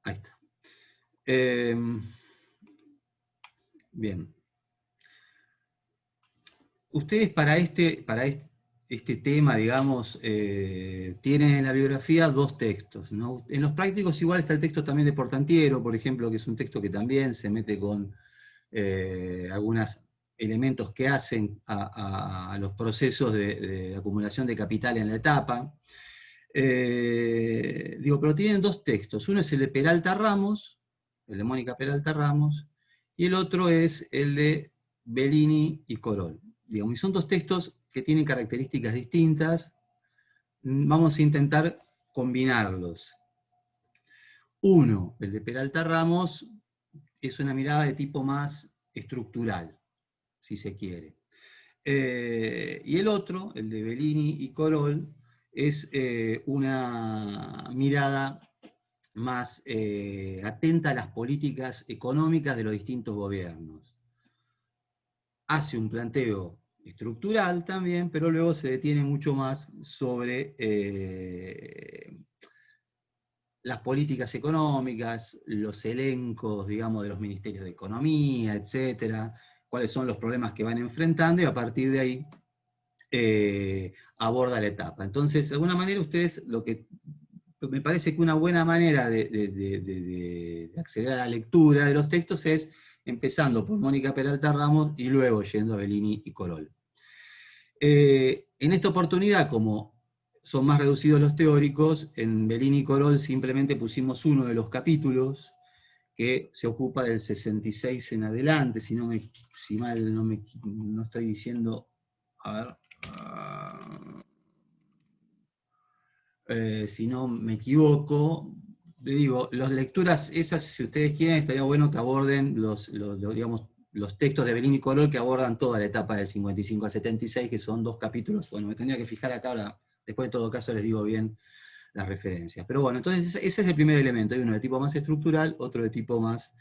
Ahí está. Bien. Ustedes para este tema, digamos, tienen en la biografía dos textos, ¿no? En los prácticos igual está el texto también de Portantiero, por ejemplo, que es un texto que también se mete con algunos elementos que hacen a los procesos de acumulación de capital en la etapa. Pero tienen dos textos. Uno es el de Peralta Ramos, el de Mónica Peralta Ramos, y el otro es el de Bellini y Corol. Y son dos textos que tienen características distintas. Vamos a intentar combinarlos. Uno, el de Peralta Ramos, es una mirada de tipo más estructural, si se quiere. Y el otro, el de Bellini y Corol, es una mirada más atenta a las políticas económicas de los distintos gobiernos. Hace un planteo estructural también, pero luego se detiene mucho más sobre las políticas económicas, los elencos, digamos, de los ministerios de Economía, etcétera, cuáles son los problemas que van enfrentando, y a partir de ahí aborda la etapa. Entonces, de alguna manera, ustedes, me parece que una buena manera de acceder a la lectura de los textos es empezando por Mónica Peralta Ramos y luego yendo a Bellini y Corol. En esta oportunidad, como son más reducidos los teóricos, en Bellini y Corol simplemente pusimos uno de los capítulos que se ocupa del 66 en adelante, si mal no estoy diciendo, a ver, si no me equivoco, le digo, las lecturas esas, si ustedes quieren, estaría bueno que aborden los textos de Bellini y Corol que abordan toda la etapa del 55 al 76, que son dos capítulos. Bueno, me tendría que fijar acá ahora, después de todo caso les digo bien las referencias. Pero bueno, entonces ese es el primer elemento. Hay uno de tipo más estructural, otro de tipo más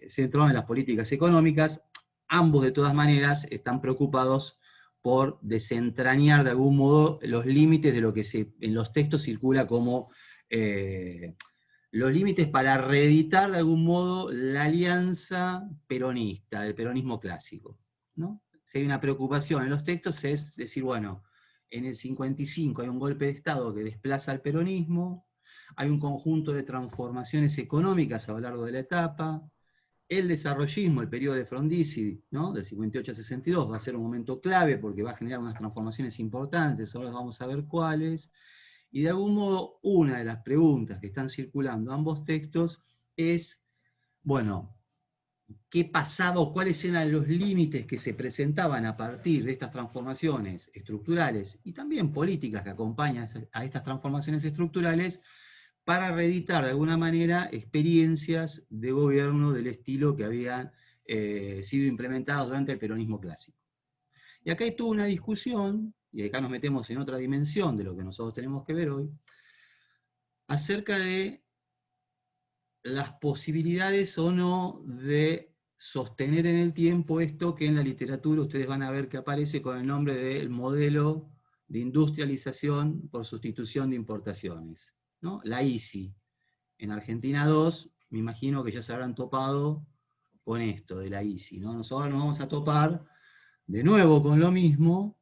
centrado en las políticas económicas. Ambos, de todas maneras, están preocupados por desentrañar de algún modo los límites de lo que en los textos circula como los límites para reeditar de algún modo la alianza peronista, el peronismo clásico, ¿no? Si hay una preocupación en los textos es decir, bueno, en el 55 hay un golpe de Estado que desplaza al peronismo, hay un conjunto de transformaciones económicas a lo largo de la etapa, el desarrollismo, el periodo de Frondizi, ¿no? Del 58 al 62, va a ser un momento clave porque va a generar unas transformaciones importantes, ahora vamos a ver cuáles. Y de algún modo, una de las preguntas que están circulando ambos textos es, bueno, ¿qué pasaba o cuáles eran los límites que se presentaban a partir de estas transformaciones estructurales y también políticas que acompañan a estas transformaciones estructurales para reeditar de alguna manera experiencias de gobierno del estilo que habían sido implementadas durante el peronismo clásico? Y acá hay toda una discusión, y acá nos metemos en otra dimensión de lo que nosotros tenemos que ver hoy, acerca de las posibilidades o no de sostener en el tiempo esto que en la literatura ustedes van a ver que aparece con el nombre del modelo de industrialización por sustitución de importaciones, ¿no? La ISI. En Argentina 2, me imagino que ya se habrán topado con esto de la ISI, ¿no? Nosotros nos vamos a topar de nuevo con lo mismo,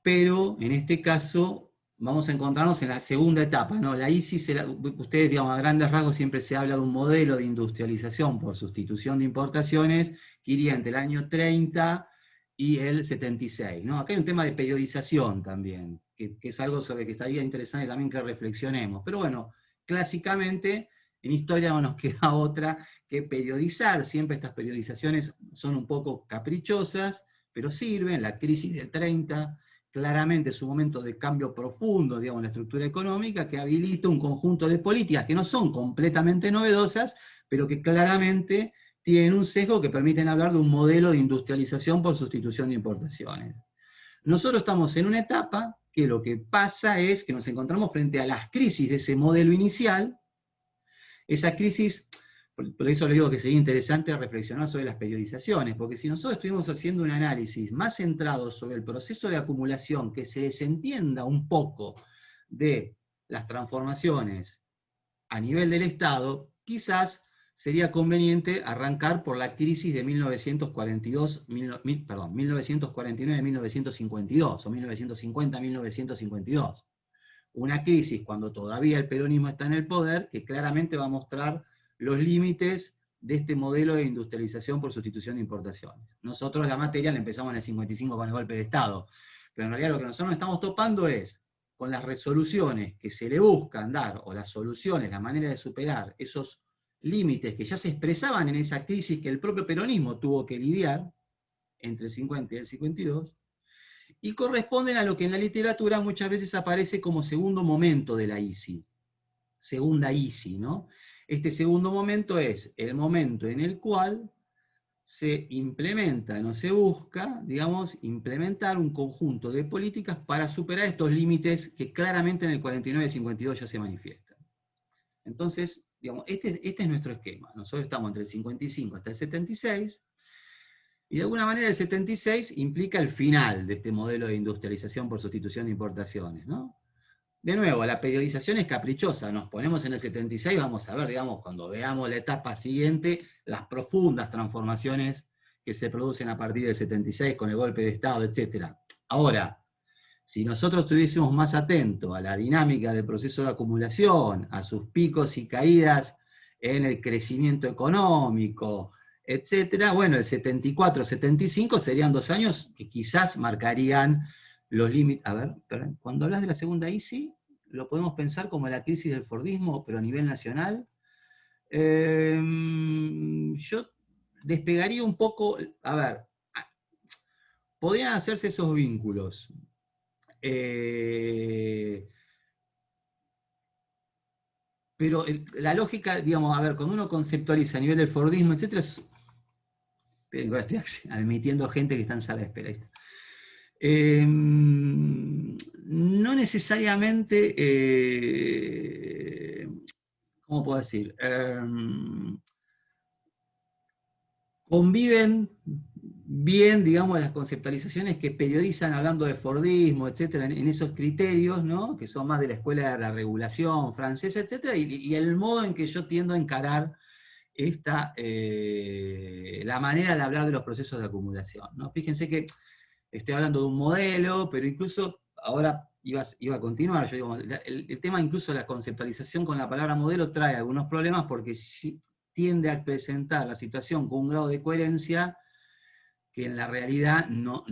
pero en este caso vamos a encontrarnos en la segunda etapa, ¿no? La ISI, ustedes, digamos, a grandes rasgos siempre se habla de un modelo de industrialización por sustitución de importaciones que iría entre el año 30 y el 76, ¿no? Acá hay un tema de periodización también, que es algo sobre que estaría interesante también que reflexionemos. Pero bueno, clásicamente en historia no nos queda otra que periodizar. Siempre estas periodizaciones son un poco caprichosas, pero sirven. La crisis del 30 claramente es un momento de cambio profundo, digamos, en la estructura económica, que habilita un conjunto de políticas que no son completamente novedosas, pero que claramente tienen un sesgo que permiten hablar de un modelo de industrialización por sustitución de importaciones. Nosotros estamos en una etapa que lo que pasa es que nos encontramos frente a las crisis de ese modelo inicial. Esa crisis, por eso le digo que sería interesante reflexionar sobre las periodizaciones, porque si nosotros estuvimos haciendo un análisis más centrado sobre el proceso de acumulación, que se desentienda un poco de las transformaciones a nivel del Estado, quizás sería conveniente arrancar por la crisis de 1949-1952, o 1950-1952. Una crisis cuando todavía el peronismo está en el poder, que claramente va a mostrar los límites de este modelo de industrialización por sustitución de importaciones. Nosotros la materia la empezamos en el 55 con el golpe de Estado, pero en realidad lo que nosotros nos estamos topando es con las resoluciones que se le buscan dar, o las soluciones, la manera de superar esos límites que ya se expresaban en esa crisis que el propio peronismo tuvo que lidiar entre el 50 y el 52, y corresponden a lo que en la literatura muchas veces aparece como segundo momento de la ISI, segunda ISI, ¿no? Este segundo momento es el momento en el cual se implementa, no se busca, digamos, implementar un conjunto de políticas para superar estos límites que claramente en el 49-52 ya se manifiestan. Entonces, digamos, este es nuestro esquema. Nosotros estamos entre el 55 hasta el 76, y de alguna manera el 76 implica el final de este modelo de industrialización por sustitución de importaciones, ¿no? De nuevo, la periodización es caprichosa, nos ponemos en el 76, vamos a ver, digamos, cuando veamos la etapa siguiente, las profundas transformaciones que se producen a partir del 76 con el golpe de Estado, etc. Ahora, si nosotros estuviésemos más atentos a la dinámica del proceso de acumulación, a sus picos y caídas en el crecimiento económico, etc., bueno, el 74-75 serían 2 años que quizás marcarían los límites. A ver, perdón, cuando hablas de la segunda ISI, lo podemos pensar como la crisis del Fordismo, pero a nivel nacional. Yo despegaría un poco, a ver, podrían hacerse esos vínculos. Pero la lógica, digamos, a ver, cuando uno conceptualiza a nivel del Fordismo, etc., estoy admitiendo gente que está en sala de espera. No necesariamente, ¿cómo puedo decir? Conviven bien, digamos, las conceptualizaciones que periodizan hablando de Fordismo, etcétera, en esos criterios, ¿no? Que son más de la escuela de la regulación francesa, etcétera, y el modo en que yo tiendo a encarar la manera de hablar de los procesos de acumulación, ¿no? Fíjense que estoy hablando de un modelo, pero incluso ahora iba a continuar, yo digo, el tema incluso de la conceptualización con la palabra modelo trae algunos problemas porque tiende a presentar la situación con un grado de coherencia que en la realidad no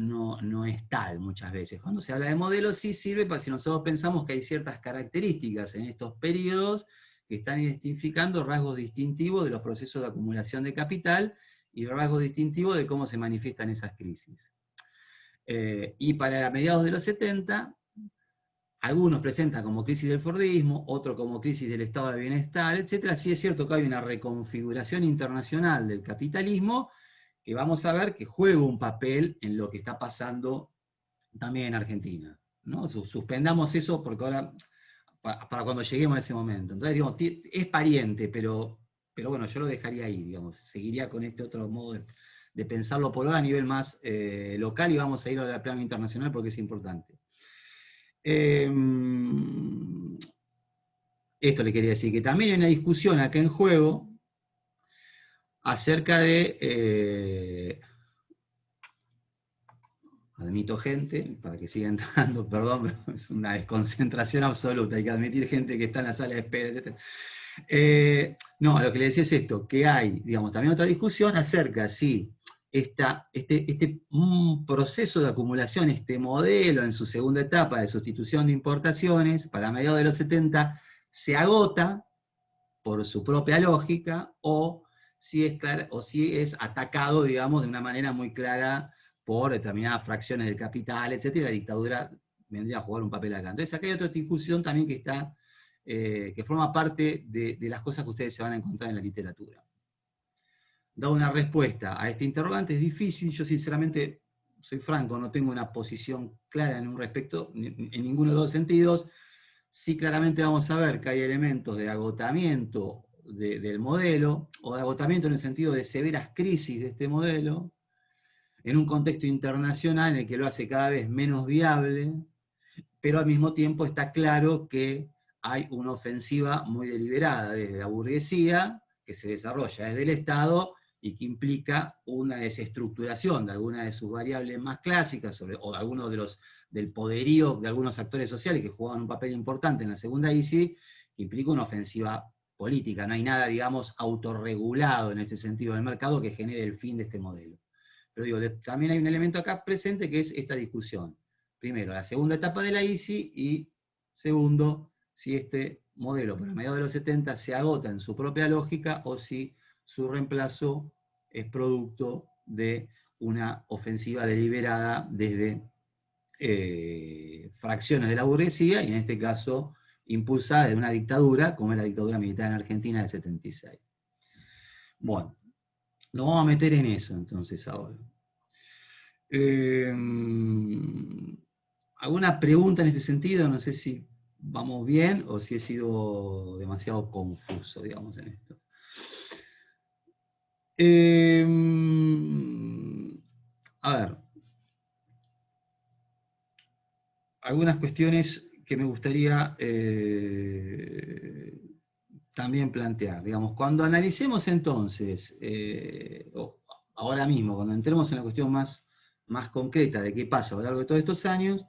es tal muchas veces. Cuando se habla de modelo sí sirve para si nosotros pensamos que hay ciertas características en estos periodos que están identificando rasgos distintivos de los procesos de acumulación de capital y rasgos distintivos de cómo se manifiestan esas crisis. Y para mediados de los 70, algunos presentan como crisis del Fordismo, otros como crisis del estado de bienestar, etc. Sí es cierto que hay una reconfiguración internacional del capitalismo, que vamos a ver que juega un papel en lo que está pasando también en Argentina, ¿no? Suspendamos eso porque ahora, para cuando lleguemos a ese momento. Entonces, digamos, es pariente, pero bueno, yo lo dejaría ahí, digamos, seguiría con este otro modo de pensarlo por ahora a nivel más local, y vamos a ir al plano internacional porque es importante. Esto le quería decir, que también hay una discusión acá en juego acerca de, admito gente, para que siga entrando, perdón, pero es una desconcentración absoluta, hay que admitir gente que está en la sala de espera, etc. No, lo que le decía es esto, que hay, digamos, también otra discusión acerca si este proceso de acumulación, este modelo en su segunda etapa de sustitución de importaciones, para mediados de los 70, se agota por su propia lógica, o si es atacado, digamos, de una manera muy clara por determinadas fracciones del capital, etc., y la dictadura vendría a jugar un papel acá. Entonces acá hay otra discusión también que está, que forma parte de las cosas que ustedes se van a encontrar en la literatura. Dar una respuesta a este interrogante es difícil, yo sinceramente, soy franco, no tengo una posición clara en un respecto, en ninguno de los sentidos. Sí, claramente vamos a ver que hay elementos de agotamiento del modelo, o de agotamiento en el sentido de severas crisis de este modelo, en un contexto internacional en el que lo hace cada vez menos viable, pero al mismo tiempo está claro que hay una ofensiva muy deliberada desde la burguesía, que se desarrolla desde el Estado, y que implica una desestructuración de algunas de sus variables más clásicas, o de algunos del poderío de algunos actores sociales que jugaban un papel importante en la segunda ICI, que implica una ofensiva política. No hay nada, digamos, autorregulado en ese sentido del mercado que genere el fin de este modelo. Pero digo, también hay un elemento acá presente que es esta discusión. Primero, la segunda etapa de la ICI, y segundo, si este modelo para mediados de los 70 se agota en su propia lógica o si su reemplazo es producto de una ofensiva deliberada desde fracciones de la burguesía, y en este caso impulsada de una dictadura, como es la dictadura militar en Argentina del 76. Bueno, nos vamos a meter en eso entonces ahora. ¿Alguna pregunta en este sentido? No sé si vamos bien o si he sido demasiado confuso, digamos, en esto. A ver, algunas cuestiones que me gustaría también plantear. Digamos, cuando analicemos entonces, ahora mismo, cuando entremos en la cuestión más concreta de qué pasa a lo largo de todos estos años,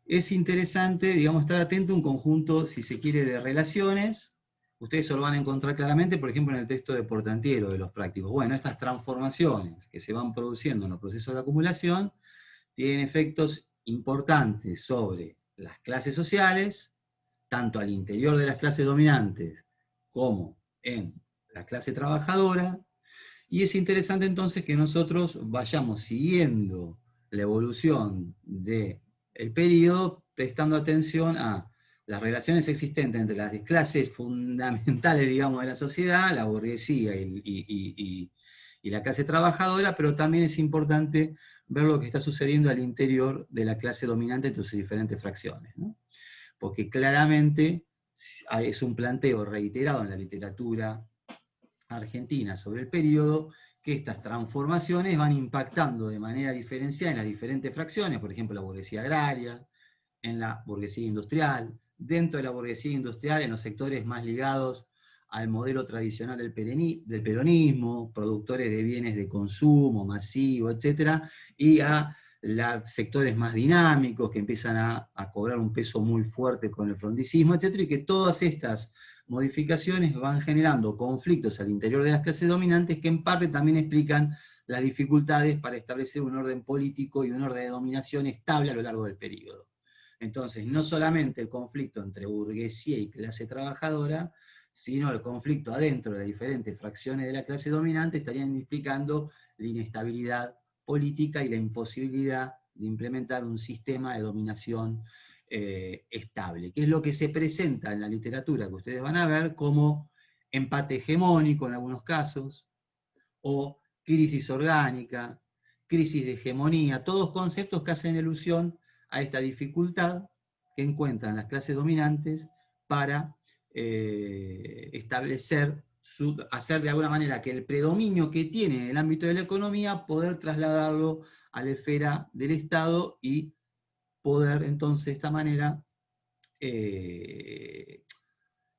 es interesante, digamos, estar atento a un conjunto, si se quiere, de relaciones. Ustedes se lo van a encontrar claramente, por ejemplo, en el texto de Portantiero, de los prácticos. Bueno, estas transformaciones que se van produciendo en los procesos de acumulación tienen efectos importantes sobre las clases sociales, tanto al interior de las clases dominantes como en la clase trabajadora, y es interesante entonces que nosotros vayamos siguiendo la evolución del periodo, prestando atención a las relaciones existentes entre las clases fundamentales, digamos, de la sociedad, la burguesía y la clase trabajadora, pero también es importante ver lo que está sucediendo al interior de la clase dominante entre sus diferentes fracciones, ¿no? Porque claramente es un planteo reiterado en la literatura argentina sobre el periodo, que estas transformaciones van impactando de manera diferenciada en las diferentes fracciones, por ejemplo, la burguesía agraria, en la burguesía industrial, dentro de la burguesía industrial, en los sectores más ligados al modelo tradicional del peronismo, productores de bienes de consumo masivo, etc., y a los sectores más dinámicos que empiezan a cobrar un peso muy fuerte con el frondicismo, etc., y que todas estas modificaciones van generando conflictos al interior de las clases dominantes que en parte también explican las dificultades para establecer un orden político y un orden de dominación estable a lo largo del periodo. Entonces, no solamente el conflicto entre burguesía y clase trabajadora, sino el conflicto adentro de las diferentes fracciones de la clase dominante estarían implicando la inestabilidad política y la imposibilidad de implementar un sistema de dominación estable, que es lo que se presenta en la literatura que ustedes van a ver como empate hegemónico en algunos casos, o crisis orgánica, crisis de hegemonía, todos conceptos que hacen alusión a esta dificultad que encuentran las clases dominantes para establecer, hacer de alguna manera que el predominio que tiene en el ámbito de la economía, poder trasladarlo a la esfera del Estado y poder entonces de esta manera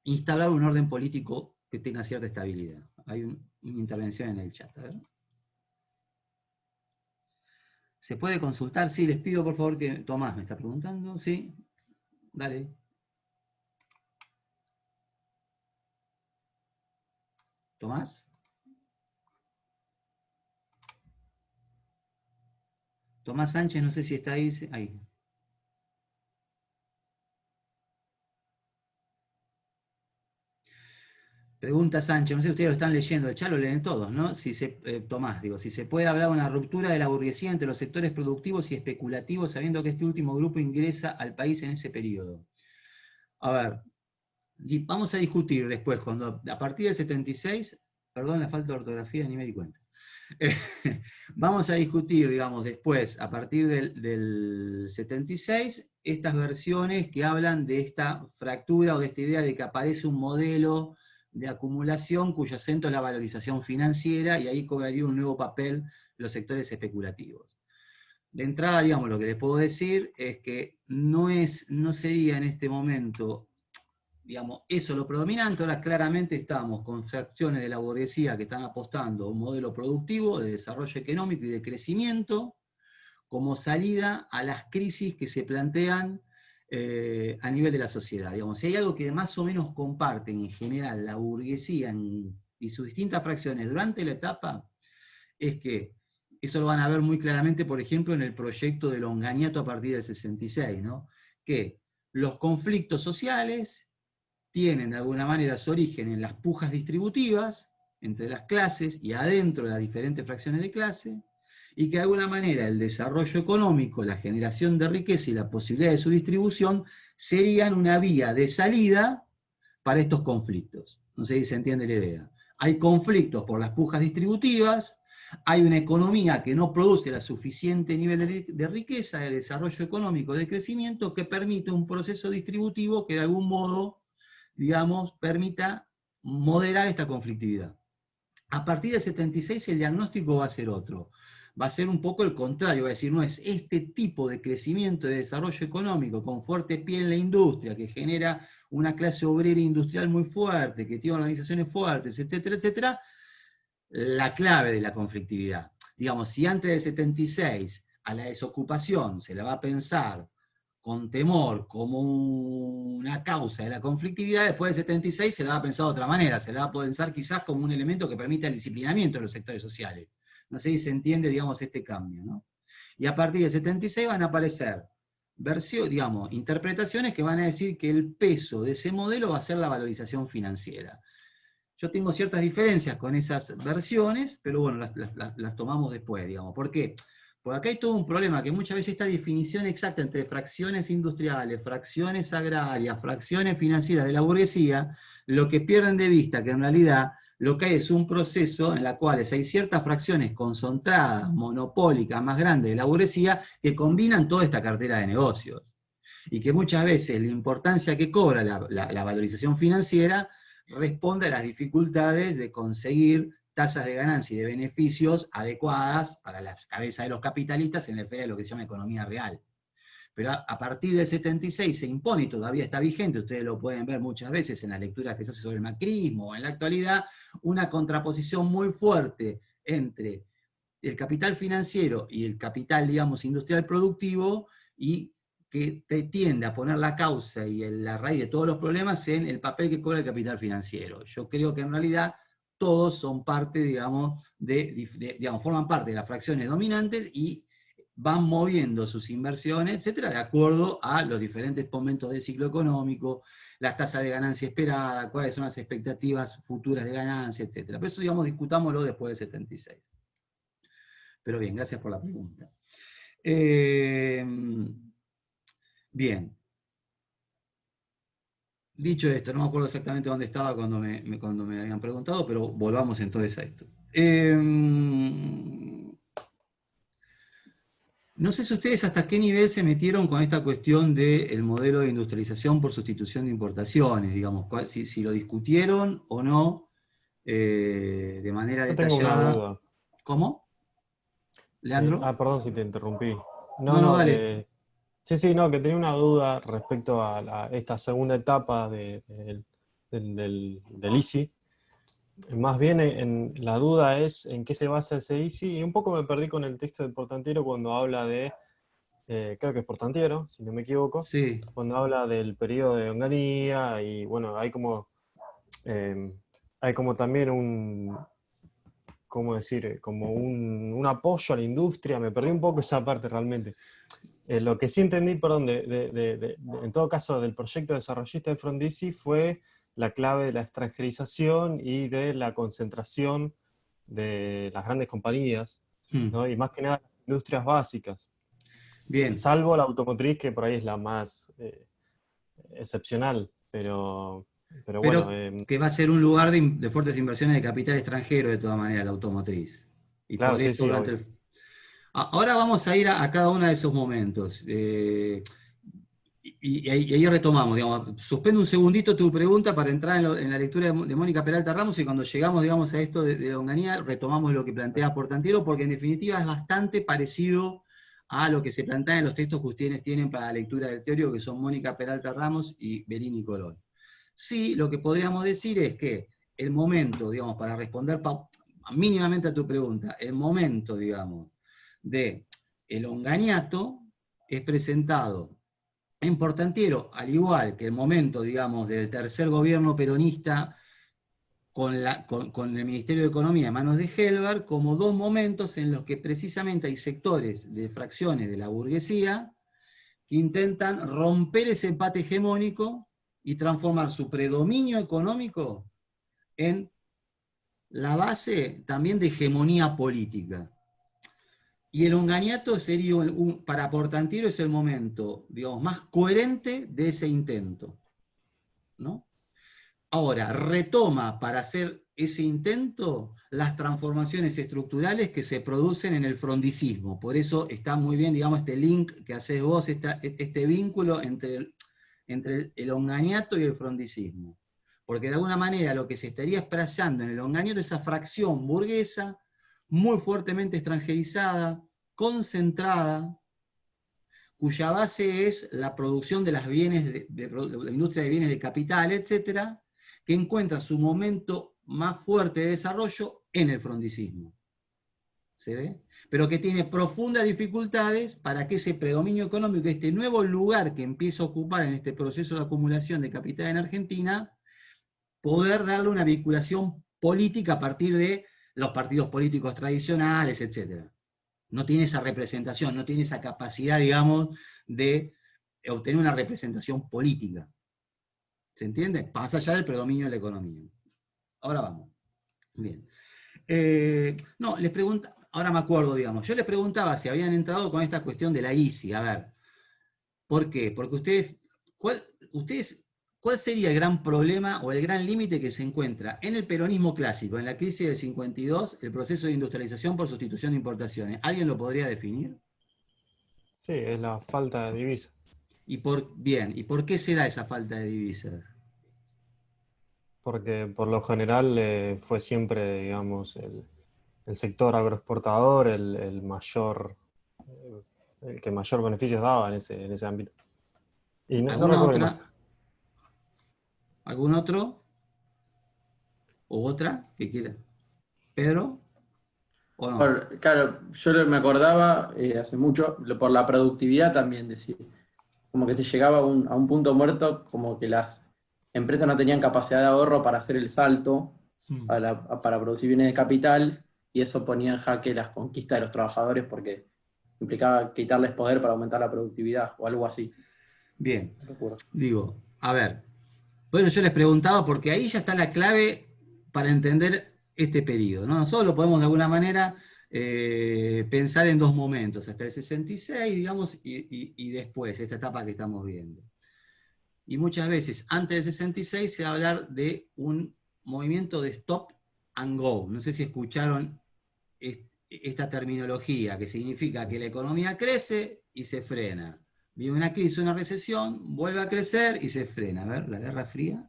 instaurar un orden político que tenga cierta estabilidad. Hay una intervención en el chat, a ver. ¿Se puede consultar? Sí, les pido por favor que... Tomás me está preguntando, ¿sí? Dale. ¿Tomás? Tomás Sánchez, no sé si está ahí. Ahí. Pregunta Sánchez, no sé si ustedes lo están leyendo, ya lo leen todos, ¿no? Tomás, digo, si se puede hablar de una ruptura de la burguesía entre los sectores productivos y especulativos, sabiendo que este último grupo ingresa al país en ese periodo. A ver, vamos a discutir después, a partir del 76, perdón la falta de ortografía, ni me di cuenta. Vamos a discutir, digamos, después, a partir del 76, estas versiones que hablan de esta fractura o de esta idea de que aparece un modelo de acumulación cuyo acento es la valorización financiera, y ahí cobraría un nuevo papel los sectores especulativos. De entrada, digamos, lo que les puedo decir es que no sería en este momento digamos, eso es lo predominante. Ahora claramente estamos con fracciones de la burguesía que están apostando a un modelo productivo de desarrollo económico y de crecimiento como salida a las crisis que se plantean a nivel de la sociedad. Digamos, si hay algo que más o menos comparten en general la burguesía y sus distintas fracciones durante la etapa, es que eso lo van a ver muy claramente, por ejemplo, en el proyecto de Longaniato a partir del 66, ¿no? Que los conflictos sociales tienen de alguna manera su origen en las pujas distributivas entre las clases y adentro de las diferentes fracciones de clase, y que de alguna manera el desarrollo económico, la generación de riqueza y la posibilidad de su distribución serían una vía de salida para estos conflictos. No sé si se entiende la idea. Hay conflictos por las pujas distributivas, hay una economía que no produce la suficiente nivel de riqueza, de desarrollo económico, de crecimiento, que permite un proceso distributivo que de algún modo, digamos, permita moderar esta conflictividad. A partir del 76 el diagnóstico va a ser otro. Va a ser un poco el contrario, va a decir, no es este tipo de crecimiento, de desarrollo económico con fuerte pie en la industria, que genera una clase obrera industrial muy fuerte, que tiene organizaciones fuertes, etcétera, etcétera, la clave de la conflictividad. Digamos, si antes del 76 a la desocupación se la va a pensar con temor como una causa de la conflictividad, después del 76 se la va a pensar de otra manera, se la va a pensar quizás como un elemento que permite el disciplinamiento de los sectores sociales. No sé si se entiende, digamos, este cambio, ¿no? Y a partir del 76 van a aparecer digamos, interpretaciones que van a decir que el peso de ese modelo va a ser la valorización financiera. Yo tengo ciertas diferencias con esas versiones, pero bueno, las tomamos después, digamos. ¿Por qué? Porque acá hay todo un problema, que muchas veces esta definición exacta entre fracciones industriales, fracciones agrarias, fracciones financieras de la burguesía, lo que pierden de vista que en realidad lo que hay es un proceso en el cual hay ciertas fracciones concentradas, monopólicas, más grandes de la burguesía, que combinan toda esta cartera de negocios. Y que muchas veces la importancia que cobra la valorización financiera responde a las dificultades de conseguir tasas de ganancia y de beneficios adecuadas para las cabezas de los capitalistas en la esfera de lo que se llama economía real. Pero a partir del 76 se impone, y todavía está vigente, ustedes lo pueden ver muchas veces en las lecturas que se hace sobre el macrismo o en la actualidad, una contraposición muy fuerte entre el capital financiero y el capital, digamos, industrial productivo, y que tiende a poner la causa y la raíz de todos los problemas en el papel que cobra el capital financiero. Yo creo que en realidad todos son parte, digamos, digamos, forman parte de las fracciones dominantes y van moviendo sus inversiones, etcétera, de acuerdo a los diferentes momentos del ciclo económico, las tasas de ganancia esperada, cuáles son las expectativas futuras de ganancia, etcétera. Pero eso, digamos, discutámoslo después del 76. Pero bien, gracias por la pregunta. Bien. Dicho esto, no me acuerdo exactamente dónde estaba cuando me habían preguntado, pero volvamos entonces a esto. No sé si ustedes hasta qué nivel se metieron con esta cuestión del modelo de industrialización por sustitución de importaciones, digamos, si lo discutieron o no de manera Yo tengo una detallada. duda. ¿Cómo? ¿Leandro? Perdón si te interrumpí. No, no, dale. Sí, no, que tenía una duda respecto a esta segunda etapa del ICI. Más bien la duda es en qué se basa ese ICI, y un poco me perdí con el texto del Portantiero cuando habla de, creo que es Portantiero, si no me equivoco, Sí. cuando habla del periodo de Onganía, y bueno, hay como también ¿cómo decir? Como un apoyo a la industria. Me perdí un poco esa parte realmente. Lo que sí entendí, perdón, en todo caso del proyecto desarrollista de Frondizi, fue la clave de la extranjerización y de la concentración de las grandes compañías, ¿no? Y más que nada las industrias básicas, Bien. salvo la automotriz, que por ahí es la más excepcional, pero bueno. Pero que va a ser un lugar de fuertes inversiones de capital extranjero de todas maneras, la automotriz. Y Claro, por sí, eso sí, durante obvio. Ahora vamos a ir a cada uno de esos momentos. Y ahí retomamos, digamos, suspendo un segundito tu pregunta para entrar en la lectura de Mónica Peralta Ramos, y cuando llegamos, digamos, a esto de Onganía, retomamos lo que plantea Portantiero, porque en definitiva es bastante parecido a lo que se plantea en los textos que ustedes tienen para la lectura del teórico, que son Mónica Peralta Ramos y Bellini Colón. Sí, lo que podríamos decir es que el momento, digamos, para responder mínimamente a tu pregunta, el momento, digamos, de el onganiato es presentado en Portantiero, al igual que el momento, digamos, del tercer gobierno peronista con el Ministerio de Economía en manos de Helber, como dos momentos en los que precisamente hay sectores de fracciones de la burguesía que intentan romper ese empate hegemónico y transformar su predominio económico en la base también de hegemonía política. Y el onganiato sería, para Portantiero es el momento, digamos, más coherente de ese intento, ¿no? Ahora, retoma para hacer ese intento las transformaciones estructurales que se producen en el frondicismo. Por eso está muy bien, digamos, este link que haces vos, este vínculo entre el onganiato y el frondicismo. Porque de alguna manera lo que se estaría expresando en el onganiato es esa fracción burguesa muy fuertemente extranjerizada, concentrada, cuya base es la producción de los bienes, de la industria de bienes de capital, etcétera, que encuentra su momento más fuerte de desarrollo en el frondicismo. ¿Se ve? Pero que tiene profundas dificultades para que ese predominio económico, este nuevo lugar que empieza a ocupar en este proceso de acumulación de capital en Argentina, poder darle una vinculación política a partir de los partidos políticos tradicionales, etc. No tiene esa representación, no tiene esa capacidad, digamos, de obtener una representación política. ¿Se entiende? Más allá del predominio de la economía. Ahora vamos. Bien. No, les pregunto, ahora me acuerdo, digamos, yo les preguntaba si habían entrado con esta cuestión de la ICI. A ver, ¿por qué? Porque ¿cuál sería el gran problema o el gran límite que se encuentra en el peronismo clásico, en la crisis del 52, el proceso de industrialización por sustitución de importaciones? ¿Alguien lo podría definir? Sí, es la falta de divisas. ¿Y por qué se da esa falta de divisas? Porque por lo general fue siempre, digamos, el sector agroexportador el que mayor beneficios daba en ese ámbito. Y no ¿Alguna recuerdo qué más. otra? ¿Algún otro? ¿O otra que quiera? ¿Pedro? ¿O no? Claro, me acordaba hace mucho, por la productividad también decir, como que se llegaba a un punto muerto, como que las empresas no tenían capacidad de ahorro para hacer el salto para producir bienes de capital, y eso ponía en jaque las conquistas de los trabajadores porque implicaba quitarles poder para aumentar la productividad o algo así. Bien, No recuerdo. digo, a ver, por eso yo les preguntaba, porque ahí ya está la clave para entender este periodo, ¿no? Nosotros lo podemos de alguna manera pensar en dos momentos, hasta el 66, digamos, y después, esta etapa que estamos viendo. Y muchas veces, antes del 66, se va a hablar de un movimiento de stop and go. No sé si escucharon esta terminología, que significa que la economía crece y se frena. Viene una crisis, una recesión, vuelve a crecer y se frena. A ver, la Guerra Fría.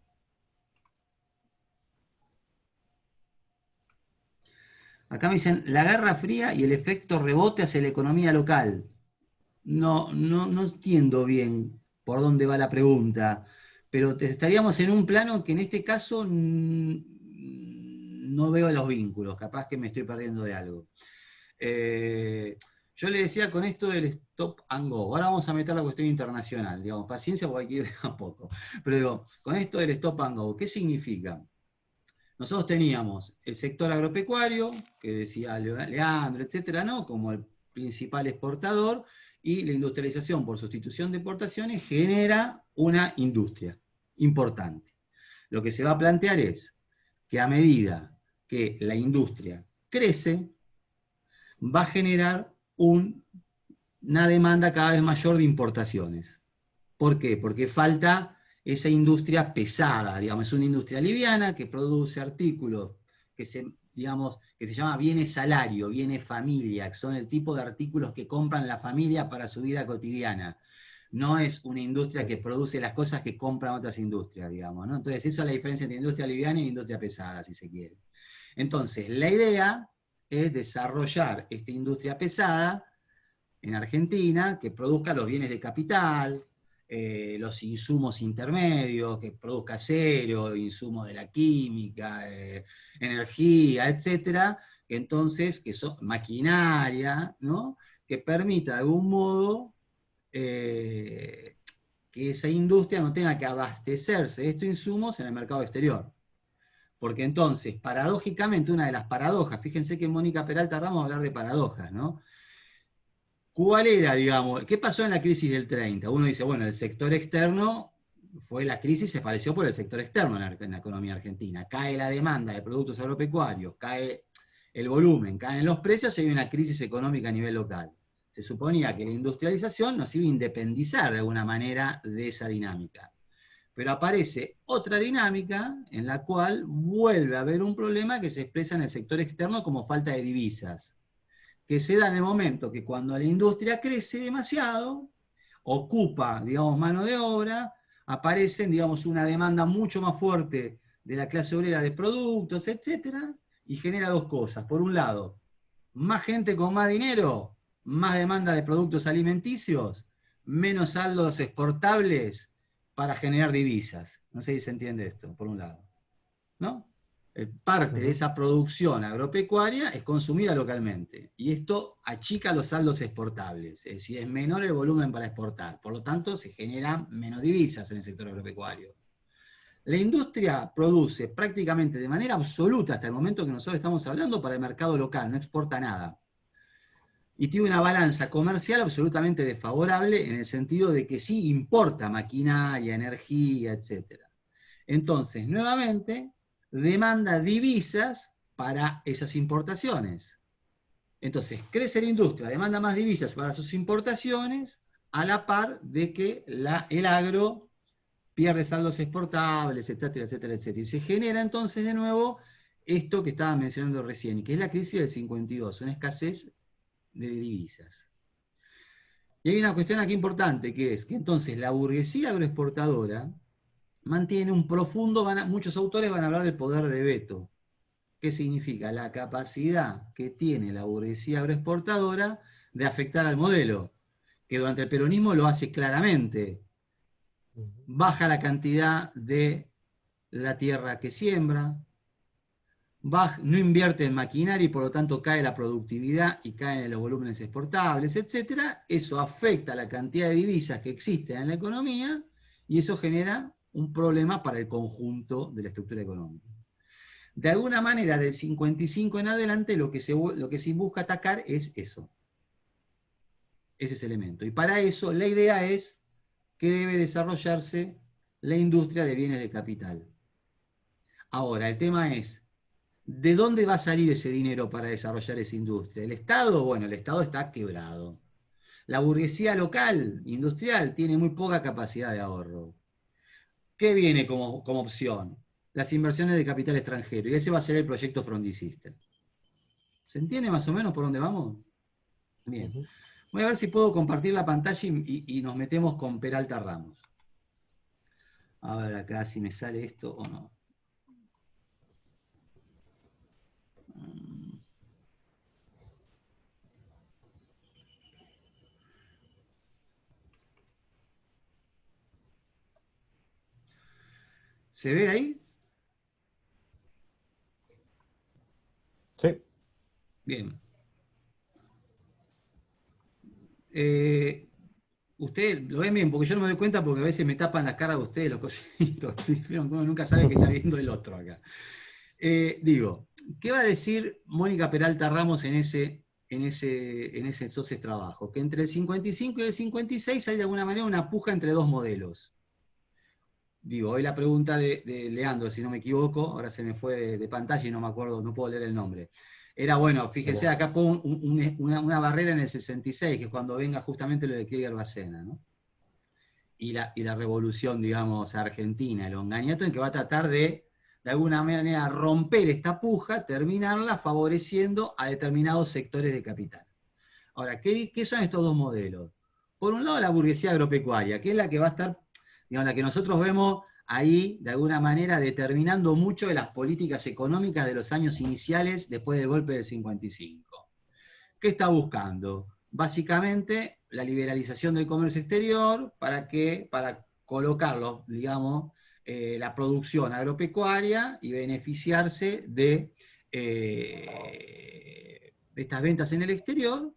Acá me dicen, la Guerra Fría y el efecto rebote hacia la economía local. No entiendo bien por dónde va la pregunta, pero estaríamos en un plano que en este caso no veo los vínculos, capaz que me estoy perdiendo de algo. Yo le decía con esto del stop and go, ahora vamos a meter la cuestión internacional, digamos, paciencia porque hay que ir a poco, pero digo, con esto del stop and go, ¿qué significa? Nosotros teníamos el sector agropecuario, que decía Leandro, etcétera, ¿no? Como el principal exportador, y la industrialización por sustitución de exportaciones genera una industria importante. Lo que se va a plantear es que a medida que la industria crece, va a generar una demanda cada vez mayor de importaciones. ¿Por qué? Porque falta esa industria pesada, digamos, es una industria liviana que produce artículos que que se llama bienes salario, bienes familia, que son el tipo de artículos que compran la familia para su vida cotidiana. No es una industria que produce las cosas que compran otras industrias, digamos, ¿no? Entonces, eso es la diferencia entre industria liviana y industria pesada, si se quiere. Entonces, la idea es desarrollar esta industria pesada en Argentina que produzca los bienes de capital, los insumos intermedios, que produzca acero, insumos de la química, energía, etcétera, que entonces, que son maquinaria, ¿no? Que permita de algún modo que esa industria no tenga que abastecerse de estos insumos en el mercado exterior. Porque entonces, paradójicamente, una de las paradojas, fíjense que en Mónica Peralta Ramos va a hablar de paradojas, ¿no? ¿Cuál era, digamos, qué pasó en la crisis del 30? Uno dice, bueno, el sector externo fue la crisis, se padeció por el sector externo en la economía argentina. Cae la demanda de productos agropecuarios, cae el volumen, caen los precios y hay una crisis económica a nivel local. Se suponía que la industrialización nos iba a independizar de alguna manera de esa dinámica. Pero aparece otra dinámica en la cual vuelve a haber un problema que se expresa en el sector externo como falta de divisas, que se da en el momento que cuando la industria crece demasiado, ocupa, digamos, mano de obra, aparecen, digamos, una demanda mucho más fuerte de la clase obrera de productos, etcétera, y genera dos cosas. Por un lado, más gente con más dinero, más demanda de productos alimenticios, menos saldos exportables para generar divisas. No sé si se entiende esto, por un lado, ¿no? Parte de esa producción agropecuaria es consumida localmente, y esto achica los saldos exportables, es decir, es menor el volumen para exportar, por lo tanto se generan menos divisas en el sector agropecuario. La industria produce prácticamente de manera absoluta hasta el momento que nosotros estamos hablando para el mercado local, no exporta nada. Y tiene una balanza comercial absolutamente desfavorable en el sentido de que sí importa maquinaria, energía, etc. Entonces, nuevamente, demanda divisas para esas importaciones. Entonces, crece la industria, demanda más divisas para sus importaciones, a la par de que el agro pierde saldos exportables, etcétera, etcétera, etcétera. Y se genera entonces de nuevo esto que estaba mencionando recién, que es la crisis del 52, una escasez de divisas. Y hay una cuestión aquí importante, que es que entonces la burguesía agroexportadora mantiene un profundo, muchos autores van a hablar del poder de veto. ¿Qué significa? La capacidad que tiene la burguesía agroexportadora de afectar al modelo, que durante el peronismo lo hace claramente. Baja la cantidad de la tierra que siembra, no invierte en maquinaria y por lo tanto cae la productividad y caen los volúmenes exportables, etc. Eso afecta la cantidad de divisas que existen en la economía y eso genera un problema para el conjunto de la estructura económica. De alguna manera, del 55 en adelante, lo que se busca atacar es eso, es ese elemento. Y para eso la idea es que debe desarrollarse la industria de bienes de capital. Ahora, el tema es, ¿de dónde va a salir ese dinero para desarrollar esa industria? ¿El Estado? Bueno, el Estado está quebrado. La burguesía local, industrial, tiene muy poca capacidad de ahorro. ¿Qué viene como opción? Las inversiones de capital extranjero, y ese va a ser el proyecto Frondicista. ¿Se entiende más o menos por dónde vamos? Bien. Voy a ver si puedo compartir la pantalla y nos metemos con Peralta Ramos. A ver acá si me sale esto o no. ¿Se ve ahí? Sí. Bien. Ustedes lo ven bien, porque yo no me doy cuenta porque a veces me tapan la cara de ustedes los cositos. Uno nunca sabe que está viendo el otro acá. Digo, ¿qué va a decir Mónica Peralta Ramos en ese entonces trabajo? Que entre el 55 y el 56 hay de alguna manera una puja entre dos modelos. Digo, hoy la pregunta de Leandro, si no me equivoco, ahora se me fue de pantalla y no me acuerdo, no puedo leer el nombre. Era, bueno, fíjense, acá pongo una barrera en el 66, que es cuando venga justamente lo de Krieger-Bacena, ¿no? Y la revolución, digamos, argentina, el Onganiato, en que va a tratar de alguna manera, romper esta puja, terminarla favoreciendo a determinados sectores de capital. Ahora, ¿qué son estos dos modelos? Por un lado, la burguesía agropecuaria, que es la que va a estar, digamos, la que nosotros vemos ahí, de alguna manera, determinando mucho de las políticas económicas de los años iniciales después del golpe del 55. ¿Qué está buscando? Básicamente, la liberalización del comercio exterior, ¿para qué? Para colocarlo, digamos, la producción agropecuaria y beneficiarse de estas ventas en el exterior,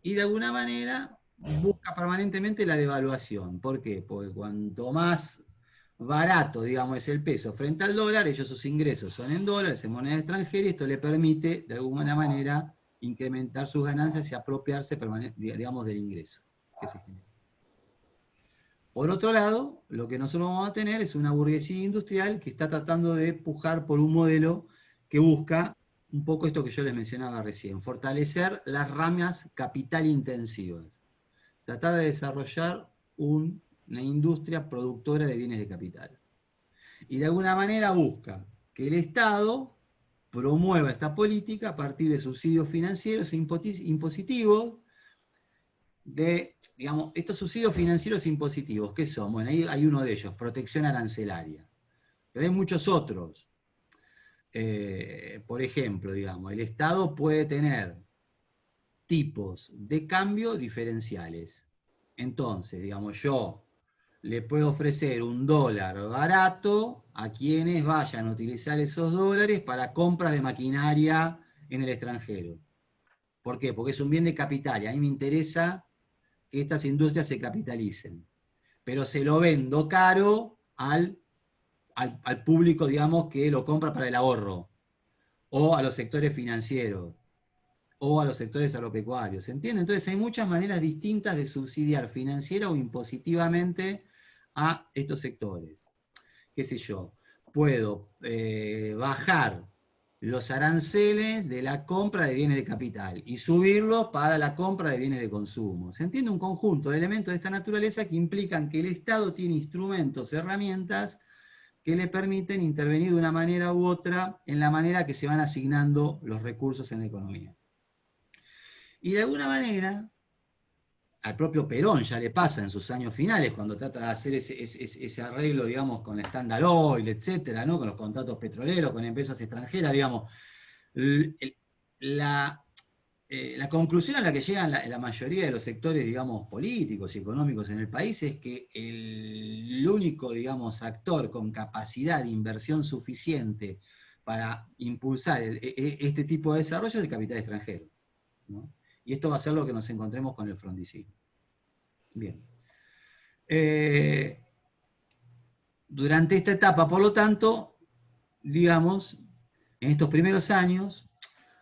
y de alguna manera busca permanentemente la devaluación. ¿Por qué? Porque cuanto más barato, digamos, es el peso frente al dólar, ellos sus ingresos son en dólares, en moneda extranjera, y esto le permite, de alguna manera, incrementar sus ganancias y apropiarse, digamos, del ingreso que se genera. Por otro lado, lo que nosotros vamos a tener es una burguesía industrial que está tratando de pujar por un modelo que busca un poco esto que yo les mencionaba recién, fortalecer las ramas capital intensivas, tratar de desarrollar una industria productora de bienes de capital. Y de alguna manera busca que el Estado promueva esta política a partir de subsidios financieros e impositivos, digamos, estos subsidios financieros impositivos, ¿qué son? Bueno, ahí hay uno de ellos, protección arancelaria. Pero hay muchos otros. Por ejemplo, digamos, el Estado puede tener tipos de cambio diferenciales. Entonces, digamos, yo le puedo ofrecer un dólar barato a quienes vayan a utilizar esos dólares para compra de maquinaria en el extranjero. ¿Por qué? Porque es un bien de capital y a mí me interesa que estas industrias se capitalicen. Pero se lo vendo caro al público, digamos, que lo compra para el ahorro, o a los sectores financieros, o a los sectores agropecuarios. ¿Se entiende? Entonces hay muchas maneras distintas de subsidiar financiera o impositivamente a estos sectores. ¿Qué sé yo? Puedo bajar los aranceles de la compra de bienes de capital y subirlos para la compra de bienes de consumo. Se entiende un conjunto de elementos de esta naturaleza que implican que el Estado tiene instrumentos, herramientas que le permiten intervenir de una manera u otra en la manera que se van asignando los recursos en la economía. Y de alguna manera, al propio Perón ya le pasa en sus años finales, cuando trata de hacer ese arreglo, digamos, con Standard Oil, etcétera, ¿no? Con los contratos petroleros, con empresas extranjeras, digamos, la conclusión a la que llegan la mayoría de los sectores, digamos, políticos y económicos en el país es que el único, digamos, actor con capacidad de inversión suficiente para impulsar este tipo de desarrollo es el capital extranjero, ¿no? Y esto va a ser lo que nos encontremos con el frondicismo. Bien. Durante esta etapa, por lo tanto, digamos, en estos primeros años,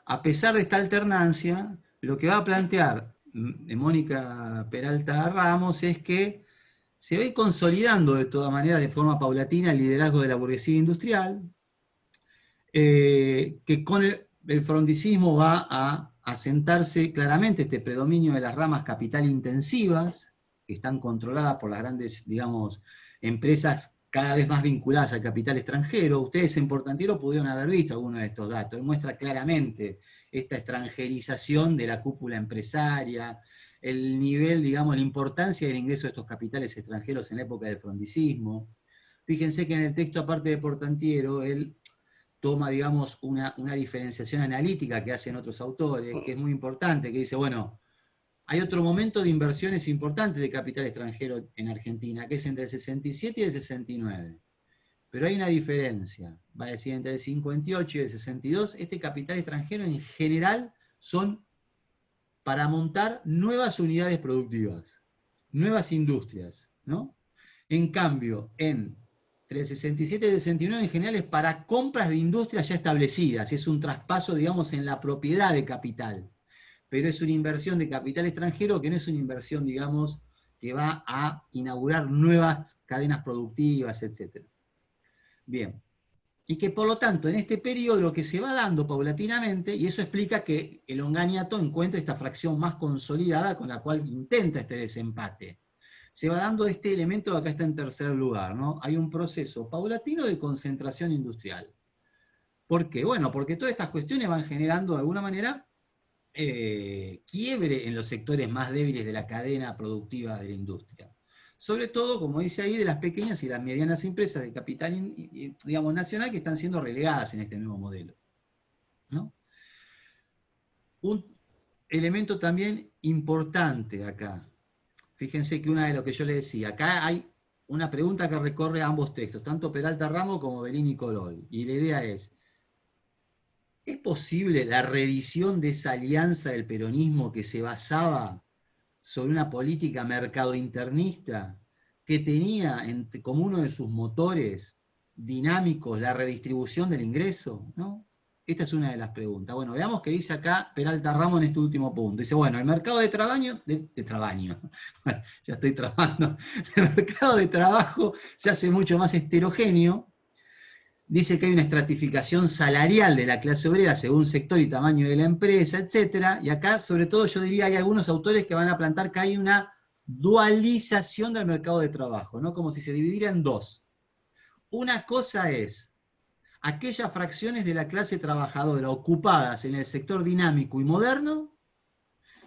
a pesar de esta alternancia, lo que va a plantear Mónica Peralta Ramos es que se va a ir consolidando de todas maneras de forma paulatina el liderazgo de la burguesía industrial, que con el frondicismo va a asentarse claramente este predominio de las ramas capital intensivas, que están controladas por las grandes, digamos, empresas cada vez más vinculadas al capital extranjero. Ustedes en Portantiero pudieron haber visto algunos de estos datos. Muestra claramente esta extranjerización de la cúpula empresaria, el nivel, digamos, la importancia del ingreso de estos capitales extranjeros en la época del frondicismo. Fíjense que en el texto, aparte de Portantiero, él toma, digamos, una diferenciación analítica que hacen otros autores, que es muy importante, que dice, bueno, hay otro momento de inversiones importantes de capital extranjero en Argentina, que es entre el 67 y el 69. Pero hay una diferencia, va a decir, entre el 58 y el 62, este capital extranjero en general son para montar nuevas unidades productivas, nuevas industrias, ¿no? En cambio, entre el 67 y el 69 en general es para compras de industrias ya establecidas, es un traspaso, digamos, en la propiedad de capital, pero es una inversión de capital extranjero que no es una inversión, digamos, que va a inaugurar nuevas cadenas productivas, etc. Bien, y que por lo tanto en este periodo lo que se va dando paulatinamente, y eso explica que el Onganiato encuentra esta fracción más consolidada con la cual intenta este desempate. Se va dando este elemento que acá está en tercer lugar, ¿no? Hay un proceso paulatino de concentración industrial. ¿Por qué? Bueno, porque todas estas cuestiones van generando de alguna manera quiebre en los sectores más débiles de la cadena productiva de la industria. Sobre todo, como dice ahí, de las pequeñas y las medianas empresas de capital, digamos, nacional que están siendo relegadas en este nuevo modelo, ¿no? Un elemento también importante acá, fíjense que una de lo que yo le decía, acá hay una pregunta que recorre ambos textos, tanto Peralta Ramos como Bellini Colol, y la idea ¿es posible la reedición de esa alianza del peronismo que se basaba sobre una política mercadointernista que tenía como uno de sus motores dinámicos la redistribución del ingreso? ¿No? Esta es una de las preguntas. Bueno, veamos qué dice acá Peralta Ramos en este último punto. Dice, bueno, el mercado de trabajo, bueno, ya estoy trabajando, el mercado de trabajo se hace mucho más heterogéneo. Dice que hay una estratificación salarial de la clase obrera según sector y tamaño de la empresa, etc. Y acá, sobre todo, yo diría, hay algunos autores que van a plantar que hay una dualización del mercado de trabajo, ¿no? Como si se dividiera en dos. Una cosa es aquellas fracciones de la clase trabajadora ocupadas en el sector dinámico y moderno,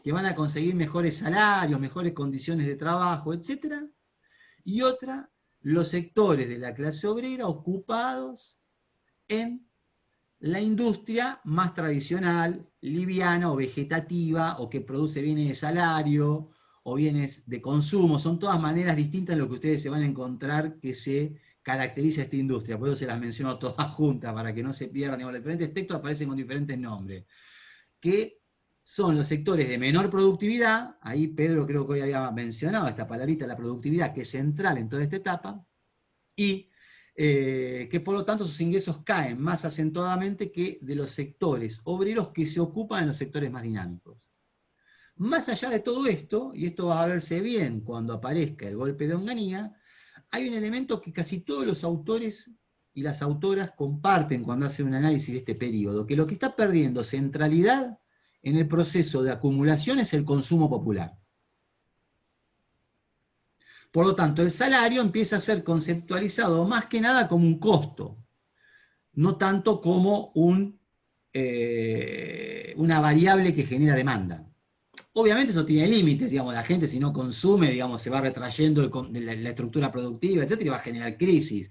que van a conseguir mejores salarios, mejores condiciones de trabajo, etc. Y otra, los sectores de la clase obrera ocupados en la industria más tradicional, liviana o vegetativa, o que produce bienes de salario o bienes de consumo. Son todas maneras distintas en lo que ustedes se van a encontrar que se caracteriza esta industria. Por eso se las menciono todas juntas, para que no se pierdan. Los diferentes textos aparecen con diferentes nombres. Que son los sectores de menor productividad. Ahí Pedro creo que hoy había mencionado esta palabrita, la productividad, que es central en toda esta etapa. Y que por lo tanto sus ingresos caen más acentuadamente que de los sectores obreros que se ocupan en los sectores más dinámicos. Más allá de todo esto, y esto va a verse bien cuando aparezca el golpe de Onganía, hay un elemento que casi todos los autores y las autoras comparten cuando hacen un análisis de este periodo, que lo que está perdiendo centralidad en el proceso de acumulación es el consumo popular. Por lo tanto, el salario empieza a ser conceptualizado más que nada como un costo, no tanto como una variable que genera demanda. Obviamente eso tiene límites, digamos, la gente si no consume, digamos, se va retrayendo la estructura productiva, etcétera, y va a generar crisis.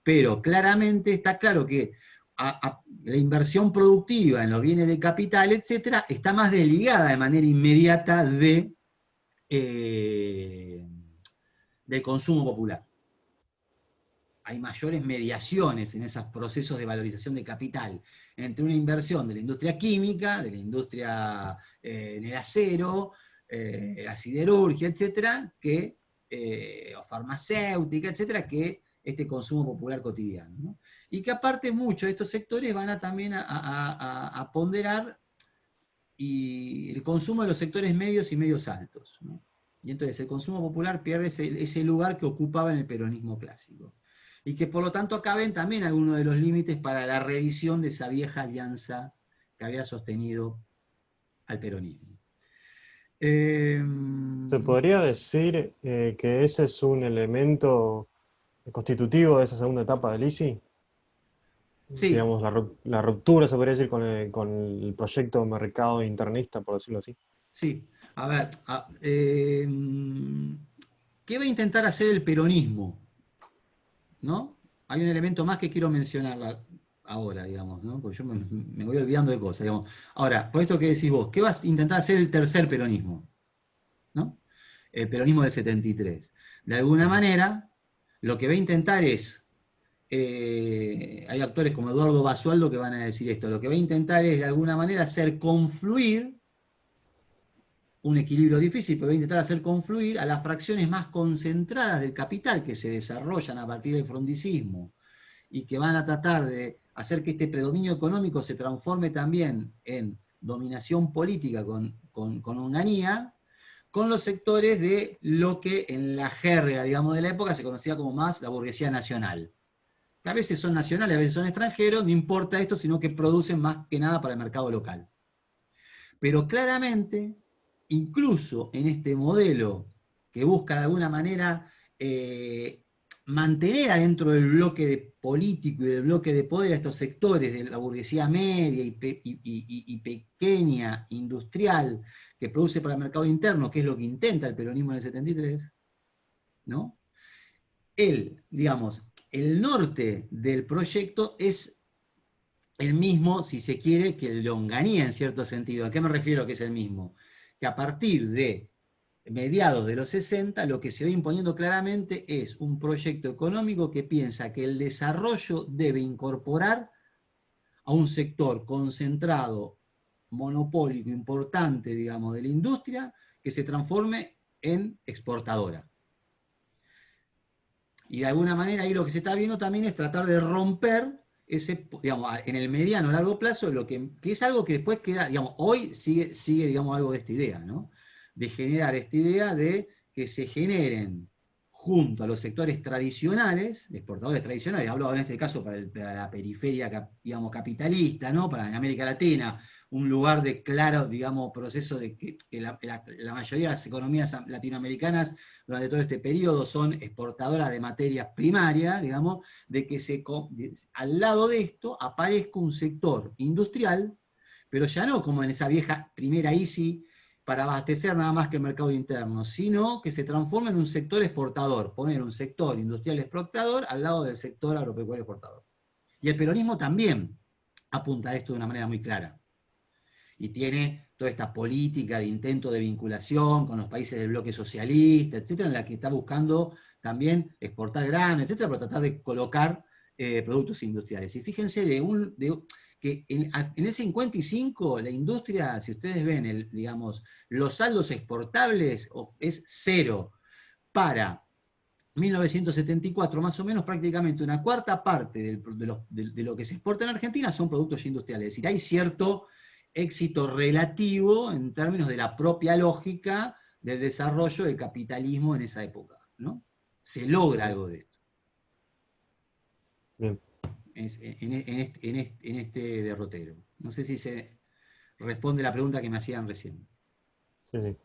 Pero claramente está claro que la inversión productiva en los bienes de capital, etcétera, está más desligada de manera inmediata del consumo popular. Hay mayores mediaciones en esos procesos de valorización de capital entre una inversión de la industria química, de la industria en el acero, la siderurgia, etcétera, o farmacéutica, etcétera, que este consumo popular cotidiano, ¿no? Y que aparte muchos de estos sectores van también a ponderar el consumo de los sectores medios y medios altos, ¿no? Y entonces el consumo popular pierde ese lugar que ocupaba en el peronismo clásico. Y que por lo tanto caben también algunos de los límites para la reedición de esa vieja alianza que había sostenido al peronismo. ¿Se podría decir que ese es un elemento constitutivo de esa segunda etapa del ISI? Sí. Digamos, la ruptura, se podría decir, con el proyecto mercado internista, por decirlo así. Sí. A ver, ¿qué va a intentar hacer el peronismo? ¿No? Hay un elemento más que quiero mencionar ahora, digamos, ¿no? Porque yo me voy olvidando de cosas, digamos. Ahora, por esto que decís vos, ¿qué vas a intentar hacer el tercer peronismo? ¿No? El peronismo del 73. De alguna manera, lo que va a intentar es, hay actores como Eduardo Basualdo que van a decir esto, lo que va a intentar es de alguna manera hacer confluir, un equilibrio difícil, pero va a intentar hacer confluir a las fracciones más concentradas del capital que se desarrollan a partir del frondicismo y que van a tratar de hacer que este predominio económico se transforme también en dominación política con Onganía, con los sectores de lo que en la jerga, digamos, de la época se conocía como más la burguesía nacional. Que a veces son nacionales, a veces son extranjeros, no importa esto, sino que producen más que nada para el mercado local. Pero claramente, incluso en este modelo que busca de alguna manera mantener adentro del bloque político y del bloque de poder a estos sectores de la burguesía media y pequeña, industrial, que produce para el mercado interno, que es lo que intenta el peronismo en el 73, ¿no? Digamos, el norte del proyecto es el mismo, si se quiere, que el de Onganía en cierto sentido. ¿A qué me refiero que es el mismo? Que a partir de mediados de los 60, lo que se va imponiendo claramente es un proyecto económico que piensa que el desarrollo debe incorporar a un sector concentrado, monopólico, importante, digamos, de la industria, que se transforme en exportadora. Y de alguna manera ahí lo que se está viendo también es tratar de romper ese, digamos, en el mediano o largo plazo, lo que es algo que después queda, digamos, hoy sigue digamos, algo de esta idea, ¿no? De generar esta idea de que se generen junto a los sectores tradicionales, exportadores tradicionales, hablo en este caso para la periferia, digamos, capitalista, ¿no? Para América Latina, un lugar de claro, digamos, proceso de que la mayoría de las economías latinoamericanas durante todo este periodo son exportadoras de materias primarias, digamos, de que al lado de esto aparezca un sector industrial, pero ya no como en esa vieja primera ICI, para abastecer nada más que el mercado interno, sino que se transforma en un sector exportador, poner un sector industrial exportador al lado del sector agropecuario exportador. Y el peronismo también apunta a esto de una manera muy clara. Y tiene toda esta política de intento de vinculación con los países del bloque socialista, etcétera, en la que está buscando también exportar grano, etcétera, para tratar de colocar productos industriales. Y fíjense que en el 55 la industria, si ustedes ven digamos, los saldos exportables, es cero. Para 1974, más o menos, prácticamente una cuarta parte de lo que se exporta en Argentina son productos industriales. Es decir, hay cierto éxito relativo en términos de la propia lógica del desarrollo del capitalismo en esa época, ¿no? Se logra algo de esto. Bien. En este derrotero. No sé si se responde la pregunta que me hacían recién. Sí, sí.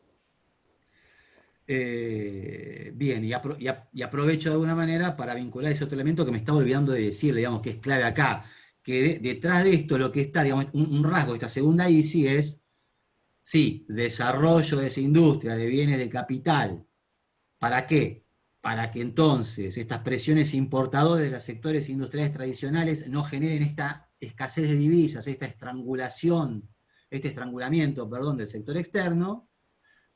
Bien, y aprovecho de alguna manera para vincular ese otro elemento que me estaba olvidando de decir, digamos, que es clave acá, que detrás de esto lo que está, digamos, un rasgo de esta segunda ICI es, sí, desarrollo de esa industria de bienes de capital. ¿Para qué? Para que entonces estas presiones importadoras de los sectores industriales tradicionales no generen esta escasez de divisas, este estrangulamiento, perdón, del sector externo,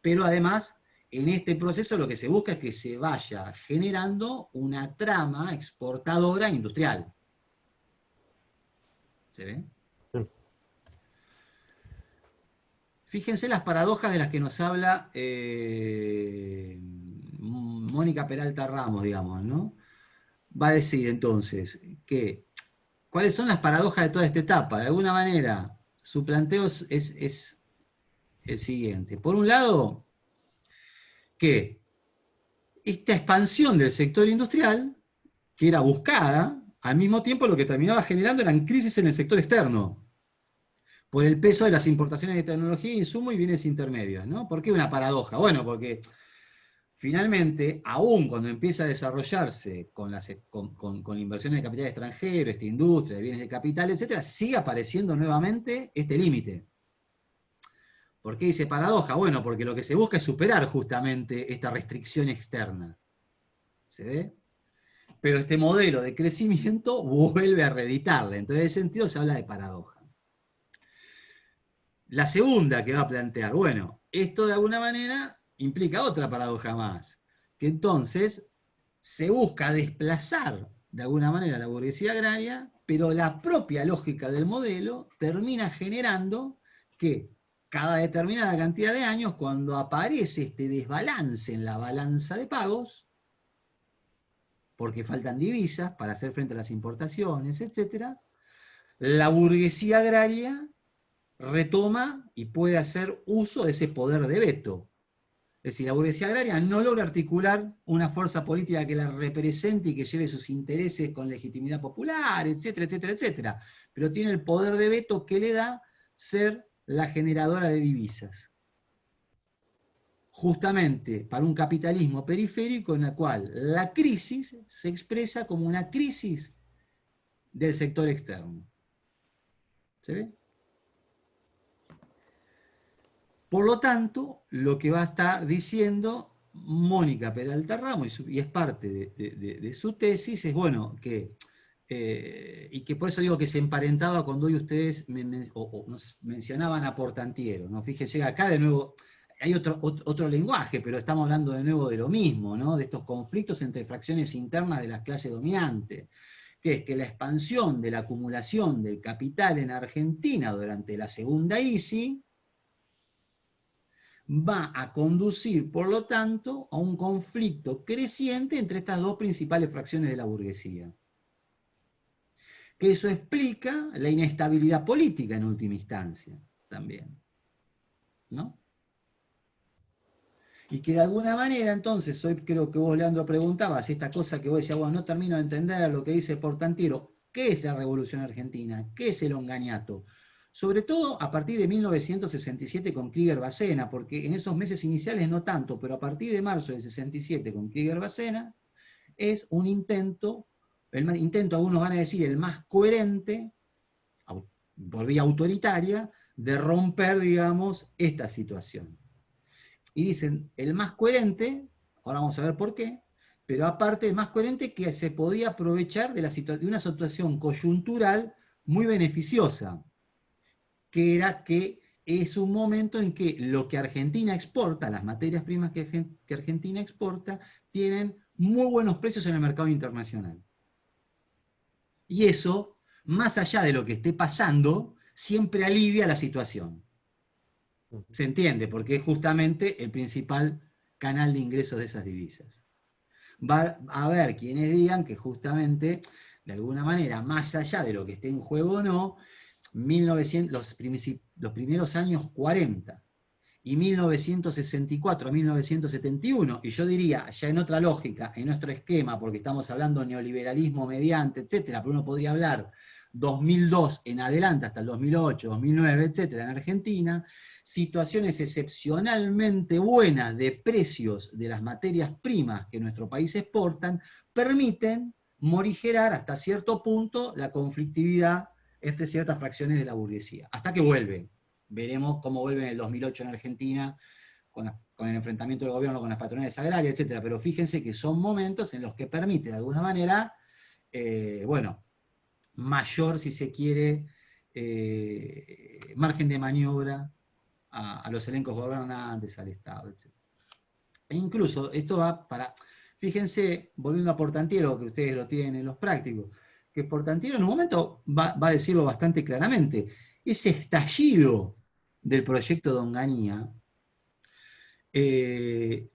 pero además en este proceso lo que se busca es que se vaya generando una trama exportadora industrial. ¿Se ve? Sí. Fíjense las paradojas de las que nos habla Mónica Peralta Ramos, digamos, ¿no? Va a decir entonces que cuáles son las paradojas de toda esta etapa. De alguna manera, su planteo es el siguiente. Por un lado, que esta expansión del sector industrial, que era buscada, al mismo tiempo lo que terminaba generando eran crisis en el sector externo, por el peso de las importaciones de tecnología, insumos y bienes intermedios, ¿no? ¿Por qué una paradoja? Bueno, porque finalmente, aún cuando empieza a desarrollarse con inversiones de capital extranjero, esta industria de bienes de capital, etcétera, sigue apareciendo nuevamente este límite. ¿Por qué dice paradoja? Bueno, porque lo que se busca es superar justamente esta restricción externa. ¿Se ve? Pero este modelo de crecimiento vuelve a reeditarla. Entonces, en ese sentido se habla de paradoja. La segunda que va a plantear, bueno, esto de alguna manera implica otra paradoja más, que entonces se busca desplazar de alguna manera la burguesía agraria, pero la propia lógica del modelo termina generando que cada determinada cantidad de años, cuando aparece este desbalance en la balanza de pagos, porque faltan divisas para hacer frente a las importaciones, etc., la burguesía agraria retoma y puede hacer uso de ese poder de veto. Es decir, la burguesía agraria no logra articular una fuerza política que la represente y que lleve sus intereses con legitimidad popular, etcétera, etcétera, etcétera. Pero tiene el poder de veto que le da ser la generadora de divisas. Justamente para un capitalismo periférico en el cual la crisis se expresa como una crisis del sector externo. ¿Se ve? Por lo tanto, lo que va a estar diciendo Mónica Peralta Ramos, y es parte de su tesis, es bueno, y que por eso digo que se emparentaba cuando hoy ustedes nos mencionaban a Portantiero, ¿no? Fíjense acá de nuevo, hay otro lenguaje, pero estamos hablando de nuevo de lo mismo, ¿no? De estos conflictos entre fracciones internas de las clases dominantes, que es que la expansión de la acumulación del capital en Argentina durante la segunda ISI va a conducir, por lo tanto, a un conflicto creciente entre estas dos principales fracciones de la burguesía. Que eso explica la inestabilidad política en última instancia, también, ¿no? Y que de alguna manera, entonces, hoy creo que vos, Leandro, preguntabas esta cosa que vos decías, bueno, no termino de entender lo que dice Portantiero. ¿Qué es la Revolución Argentina? ¿Qué es el onganiato? Sobre todo a partir de 1967 con Krieger-Bacena, porque en esos meses iniciales no tanto, pero a partir de marzo del 67 con Krieger-Bacena, es un intento, algunos van a decir, el más coherente, por vía autoritaria, de romper, digamos, esta situación. Y dicen, el más coherente, ahora vamos a ver por qué, pero aparte el más coherente que se podía aprovechar de una situación coyuntural muy beneficiosa, que era que es un momento en que lo que Argentina exporta, las materias primas que Argentina exporta, tienen muy buenos precios en el mercado internacional. Y eso, más allá de lo que esté pasando, siempre alivia la situación. ¿Se entiende? Porque es justamente el principal canal de ingresos de esas divisas. Va a haber quienes digan que justamente, de alguna manera, más allá de lo que esté en juego o no, los primeros años 40 y 1964 a 1971, y yo diría, ya en otra lógica, en nuestro esquema, porque estamos hablando de neoliberalismo mediante, etcétera, pero uno podría hablar 2002 en adelante hasta el 2008, 2009, etcétera, en Argentina, situaciones excepcionalmente buenas de precios de las materias primas que nuestro país exportan, permiten morigerar hasta cierto punto la conflictividad entre ciertas fracciones de la burguesía, hasta que vuelve. Veremos cómo vuelve en el 2008 en Argentina, con el enfrentamiento del gobierno con las patronales agrarias, etc. Pero fíjense que son momentos en los que permite, de alguna manera, bueno, mayor, si se quiere, margen de maniobra a los elencos gobernantes, al Estado, etc. E incluso esto va para, fíjense, volviendo a Portantiero, que ustedes lo tienen, los prácticos, que Portantiero en un momento va a decirlo bastante claramente, ese estallido del proyecto de Onganía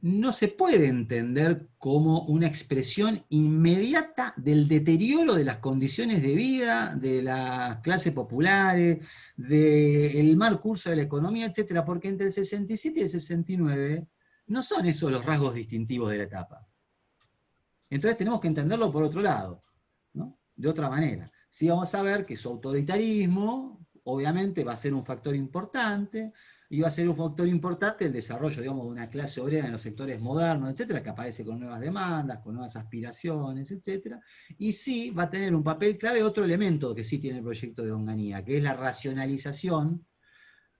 no se puede entender como una expresión inmediata del deterioro de las condiciones de vida de las clases populares, del mal curso de la economía, etc., porque entre el 67 y el 69 no son esos los rasgos distintivos de la etapa. Entonces tenemos que entenderlo por otro lado, ¿no? De otra manera. Sí vamos a ver que su autoritarismo, obviamente, va a ser un factor importante, y va a ser un factor importante el desarrollo, digamos, de una clase obrera en los sectores modernos, etcétera, que aparece con nuevas demandas, con nuevas aspiraciones, etcétera. Y sí va a tener un papel clave otro elemento que sí tiene el proyecto de Onganía, que es la racionalización,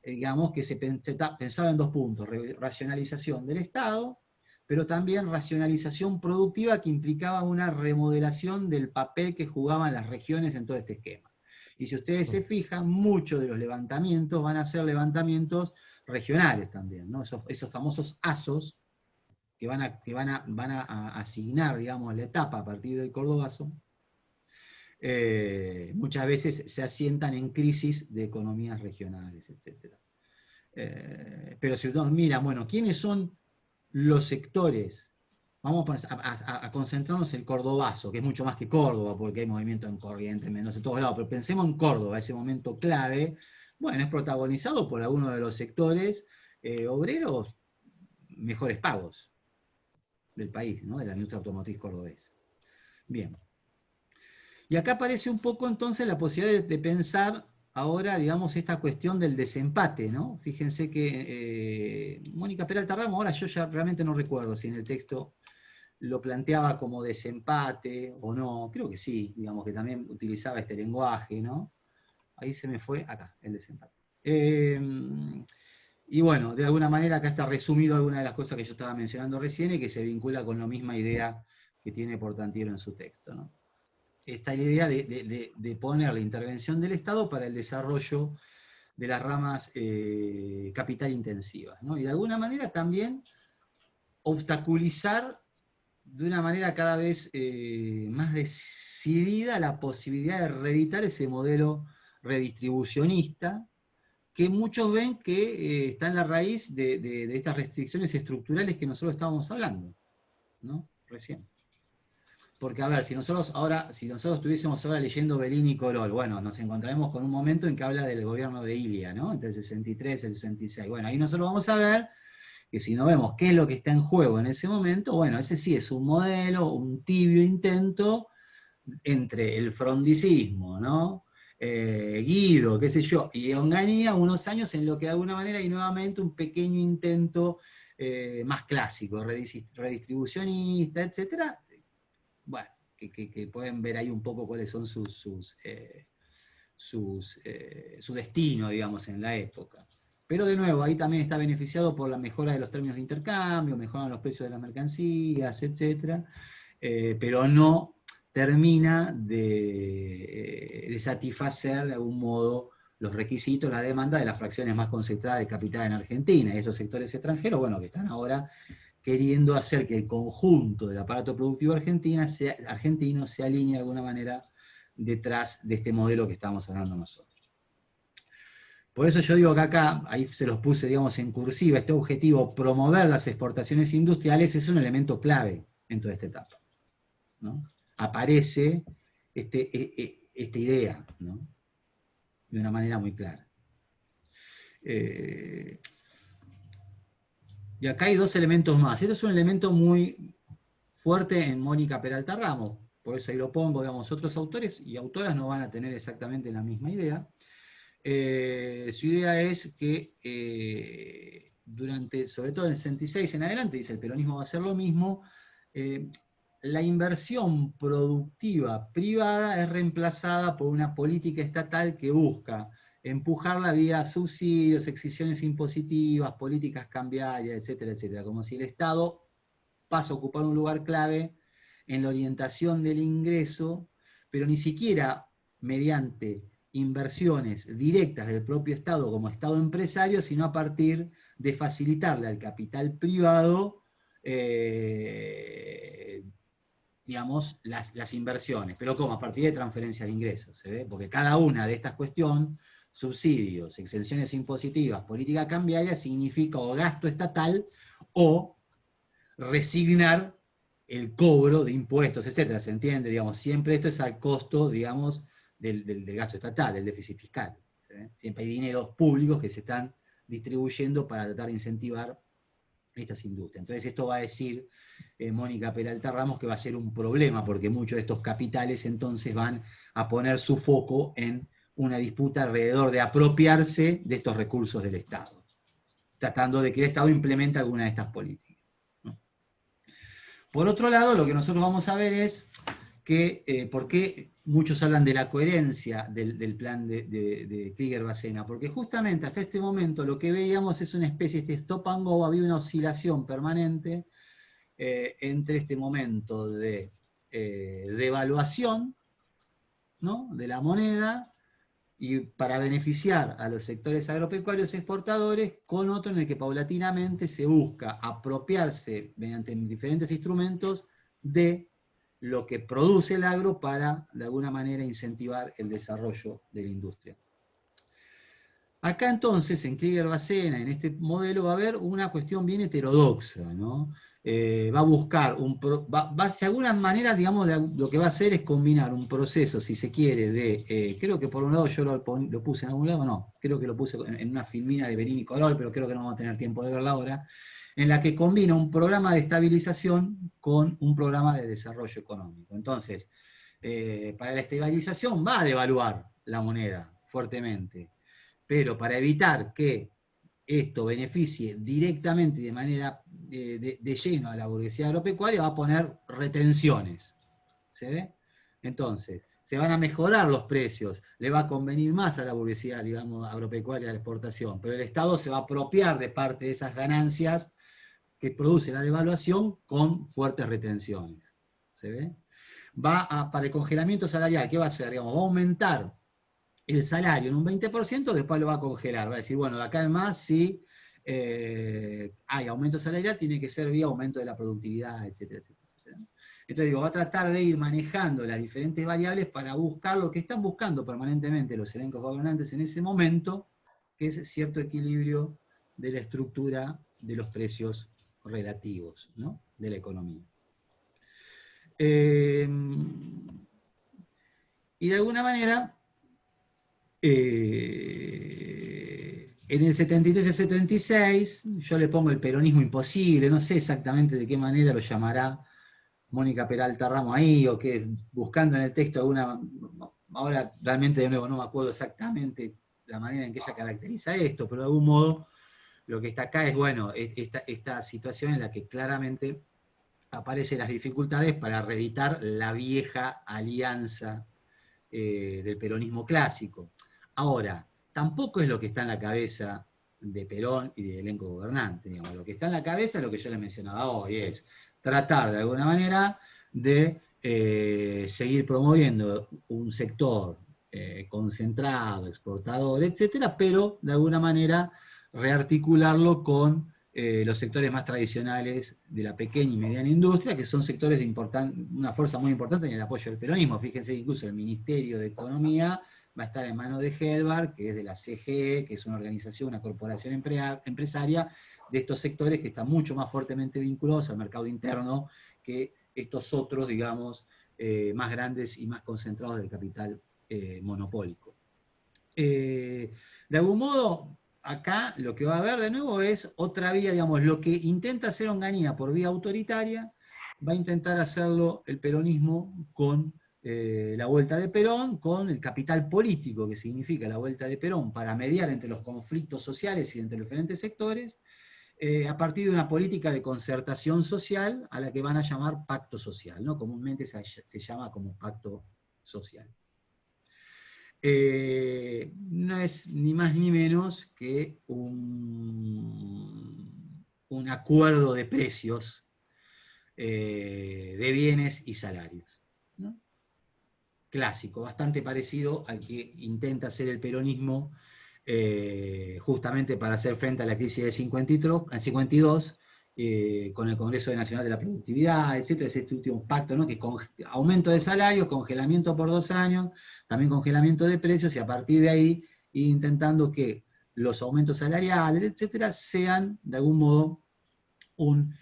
digamos, que se pensaba en dos puntos: racionalización del Estado, pero también racionalización productiva, que implicaba una remodelación del papel que jugaban las regiones en todo este esquema. Y si ustedes se fijan, muchos de los levantamientos van a ser levantamientos regionales también, ¿no? Esos famosos ASOS que van a asignar, digamos, la etapa a partir del Cordobazo, muchas veces se asientan en crisis de economías regionales, etc. Pero si uno mira, bueno, ¿quiénes son los sectores? Vamos a concentrarnos en el Cordobazo, que es mucho más que Córdoba, porque hay movimiento en Corrientes, Mendoza, en todos lados, pero pensemos en Córdoba, ese momento clave. Bueno, es protagonizado por algunos de los sectores obreros mejores pagos del país, ¿no? De la industria automotriz cordobesa. Bien. Y acá aparece un poco entonces la posibilidad de pensar ahora, digamos, esta cuestión del desempate, ¿no? Fíjense que Mónica Peralta Ramos, ahora yo ya realmente no recuerdo si en el texto lo planteaba como desempate o no, creo que sí, digamos que también utilizaba este lenguaje, ¿no? Ahí se me fue, acá, el desempate. Y bueno, de alguna manera acá está resumido alguna de las cosas que yo estaba mencionando recién y que se vincula con la misma idea que tiene Portantiero en su texto, ¿no? Esta idea de poner la intervención del Estado para el desarrollo de las ramas capital intensivas, ¿no? Y de alguna manera también obstaculizar de una manera cada vez más decidida la posibilidad de reeditar ese modelo redistribucionista que muchos ven que está en la raíz de estas restricciones estructurales que nosotros estábamos hablando, ¿no? Recién. Porque, a ver, si nosotros estuviésemos ahora leyendo Bellini y Corol, bueno, nos encontraremos con un momento en que habla del gobierno de Ilia, ¿no? Entre el 63 y el 66. Bueno, ahí nosotros vamos a ver que si no vemos qué es lo que está en juego en ese momento, bueno, ese sí es un modelo, un tibio intento entre el frondicismo, ¿no? Guido, qué sé yo, y Onganía, unos años en lo que de alguna manera hay nuevamente un pequeño intento más clásico, redistribucionista, etcétera. Bueno, que pueden ver ahí un poco cuáles son su destino, digamos, en la época. Pero de nuevo, ahí también está beneficiado por la mejora de los términos de intercambio, mejoran los precios de las mercancías, etc. Pero no termina de satisfacer de algún modo los requisitos, la demanda de las fracciones más concentradas de capital en Argentina y estos sectores extranjeros, bueno, que están ahora queriendo hacer que el conjunto del aparato productivo argentino se alinee de alguna manera detrás de este modelo que estamos hablando nosotros. Por eso yo digo que acá, ahí se los puse, digamos, en cursiva, este objetivo, promover las exportaciones industriales, es un elemento clave en toda esta etapa, ¿no? Aparece esta idea, ¿no? De una manera muy clara. Y acá hay dos elementos más. Este es un elemento muy fuerte en Mónica Peralta Ramos, por eso ahí lo pongo, digamos, otros autores y autoras no van a tener exactamente la misma idea. Su idea es que sobre todo en el 66 en adelante, dice el peronismo va a hacer lo mismo, la inversión productiva privada es reemplazada por una política estatal que busca empujarla vía subsidios, excisiones impositivas, políticas cambiarias, etcétera, etcétera, como si el Estado pasa a ocupar un lugar clave en la orientación del ingreso, pero ni siquiera mediante inversiones directas del propio Estado como Estado empresario, sino a partir de facilitarle al capital privado digamos, las inversiones. Pero ¿cómo? A partir de transferencias de ingresos, ¿se ve? Porque cada una de estas cuestiones, subsidios, exenciones impositivas, política cambiaria, significa o gasto estatal o resignar el cobro de impuestos, etcétera. ¿Se entiende? Digamos, siempre esto es al costo, digamos, del gasto estatal, del déficit fiscal. ¿Sí? Siempre hay dineros públicos que se están distribuyendo para tratar de incentivar estas industrias. Entonces esto va a decir Mónica Peralta Ramos que va a ser un problema, porque muchos de estos capitales entonces van a poner su foco en una disputa alrededor de apropiarse de estos recursos del Estado, tratando de que el Estado implemente alguna de estas políticas, ¿no? Por otro lado, lo que nosotros vamos a ver es que, ¿por qué muchos hablan de la coherencia del plan de Krieger-Bacena? Porque justamente hasta este momento lo que veíamos es una especie de stop and go, había una oscilación permanente entre este momento de devaluación, ¿no?, de la moneda, y para beneficiar a los sectores agropecuarios exportadores, con otro en el que paulatinamente se busca apropiarse mediante diferentes instrumentos de lo que produce el agro para, de alguna manera, incentivar el desarrollo de la industria. Acá entonces, en Krieger-Bacena, en este modelo, va a haber una cuestión bien heterodoxa, ¿no? Va a buscar, de alguna manera, digamos, lo que va a hacer es combinar un proceso, si se quiere, creo que por un lado yo lo puse en algún lado, no, creo que lo puse en una filmina de Bellini y Corol, pero creo que no vamos a tener tiempo de verla ahora, en la que combina un programa de estabilización con un programa de desarrollo económico. Entonces, para la estabilización va a devaluar la moneda fuertemente, pero para evitar que esto beneficie directamente y de manera de lleno a la burguesía agropecuaria, va a poner retenciones. ¿Se ve? Entonces, se van a mejorar los precios, le va a convenir más a la burguesía, digamos, agropecuaria de la exportación, pero el Estado se va a apropiar de parte de esas ganancias que produce la devaluación con fuertes retenciones. ¿Se ve? Para el congelamiento salarial, ¿qué va a hacer? Digamos, va a aumentar el salario en un 20%, después lo va a congelar. Va a decir, bueno, de acá en más, si hay aumento salarial, tiene que ser vía aumento de la productividad, etcétera, etcétera, etcétera. Entonces digo, va a tratar de ir manejando las diferentes variables para buscar lo que están buscando permanentemente los elencos gobernantes en ese momento, que es cierto equilibrio de la estructura de los precios relativos, ¿no?, de la economía. Y de alguna manera, en el 73 y el 76, yo le pongo el peronismo imposible, no sé exactamente de qué manera lo llamará Mónica Peralta Ramos ahí, o que buscando en el texto alguna, ahora realmente de nuevo no me acuerdo exactamente la manera en que ella caracteriza esto, pero de algún modo lo que está acá es, bueno, esta situación en la que claramente aparecen las dificultades para reeditar la vieja alianza del peronismo clásico. Ahora, tampoco es lo que está en la cabeza de Perón y del elenco gobernante. Digamos. Lo que está en la cabeza es lo que yo les mencionaba hoy, es tratar de alguna manera de seguir promoviendo un sector concentrado, exportador, etcétera, pero de alguna manera rearticularlo con los sectores más tradicionales de la pequeña y mediana industria, que son sectores de una fuerza muy importante en el apoyo del peronismo. Fíjense que incluso el Ministerio de Economía va a estar en manos de Helbar, que es de la CGE, que es una organización, una corporación empresaria de estos sectores que están mucho más fuertemente vinculados al mercado interno que estos otros, digamos, más grandes y más concentrados del capital monopólico. De algún modo, acá lo que va a haber de nuevo es otra vía, digamos, lo que intenta hacer Onganía por vía autoritaria, va a intentar hacerlo el peronismo con la vuelta de Perón, con el capital político que significa la vuelta de Perón para mediar entre los conflictos sociales y entre los diferentes sectores, a partir de una política de concertación social a la que van a llamar pacto social, ¿no? Comúnmente se llama como pacto social. No es ni más ni menos que un acuerdo de precios de bienes y salarios, ¿no? Clásico, bastante parecido al que intenta hacer el peronismo justamente para hacer frente a la crisis del 52, con el Congreso Nacional de la Productividad, etcétera, es este último pacto, ¿no?, que es aumento de salarios, congelamiento por 2 años, también congelamiento de precios, y a partir de ahí ir intentando que los aumentos salariales, etcétera, sean de algún modo un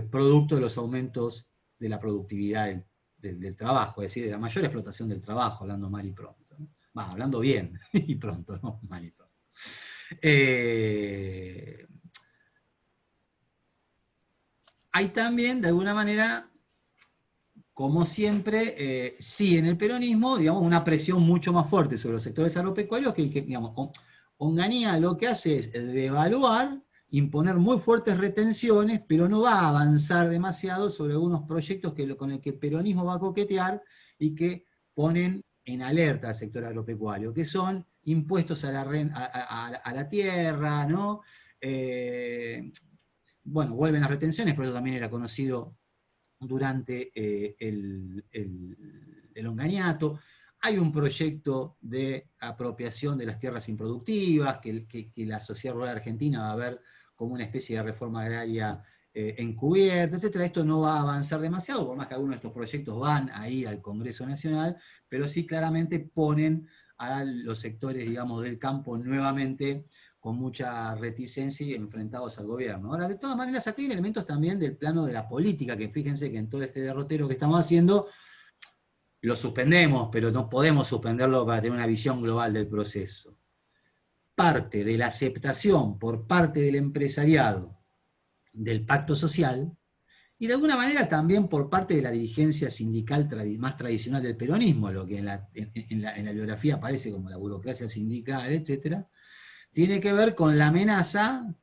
producto de los aumentos de la productividad del trabajo, es decir, de la mayor explotación del trabajo, hablando mal y pronto, ¿no? Hablando bien y pronto, no mal y pronto. Hay también, de alguna manera, como siempre, sí en el peronismo, digamos, una presión mucho más fuerte sobre los sectores agropecuarios que digamos, Onganía lo que hace es devaluar, imponer muy fuertes retenciones, pero no va a avanzar demasiado sobre algunos proyectos con el que el peronismo va a coquetear y que ponen en alerta al sector agropecuario, que son impuestos a la tierra, ¿no? Bueno, vuelven las retenciones, pero eso también era conocido durante el onganiato. Hay un proyecto de apropiación de las tierras improductivas que la Sociedad Rural Argentina va a ver como una especie de reforma agraria encubierta, etc. Esto no va a avanzar demasiado, por más que algunos de estos proyectos van a ir al Congreso Nacional, pero sí claramente ponen a los sectores, digamos, del campo nuevamente con mucha reticencia y enfrentados al gobierno. Ahora, de todas maneras, aquí hay elementos también del plano de la política, que fíjense que en todo este derrotero que estamos haciendo, lo suspendemos, pero no podemos suspenderlo para tener una visión global del proceso. Parte de la aceptación por parte del empresariado del pacto social, y de alguna manera también por parte de la dirigencia sindical más tradicional del peronismo, lo que en la biografía aparece como la burocracia sindical, etc., tiene que ver con la amenaza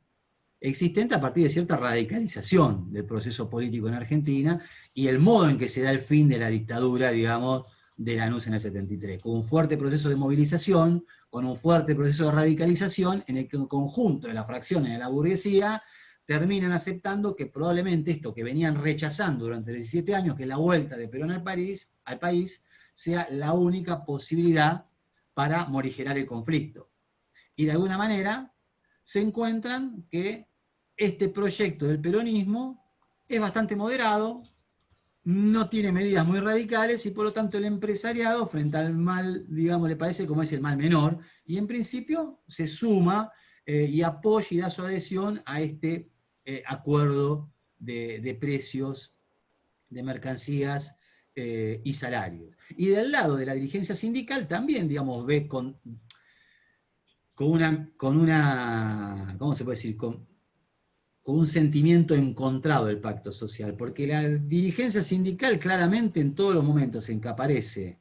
existente a partir de cierta radicalización del proceso político en Argentina y el modo en que se da el fin de la dictadura, digamos, de Lanús en el 73, con un fuerte proceso de movilización, con un fuerte proceso de radicalización, en el que un conjunto de las fracciones de la burguesía terminan aceptando que probablemente esto que venían rechazando durante 17 años, que es la vuelta de Perón al país, sea la única posibilidad para morigerar el conflicto. Y de alguna manera se encuentran que este proyecto del peronismo es bastante moderado, no tiene medidas muy radicales y por lo tanto el empresariado frente al mal, digamos, le parece como es el mal menor y en principio se suma y apoya y da su adhesión a este acuerdo de precios de mercancías y salarios. Y del lado de la dirigencia sindical también, digamos, ve con una, ¿cómo se puede decir? Con un sentimiento encontrado del pacto social, porque la dirigencia sindical claramente en todos los momentos en que aparece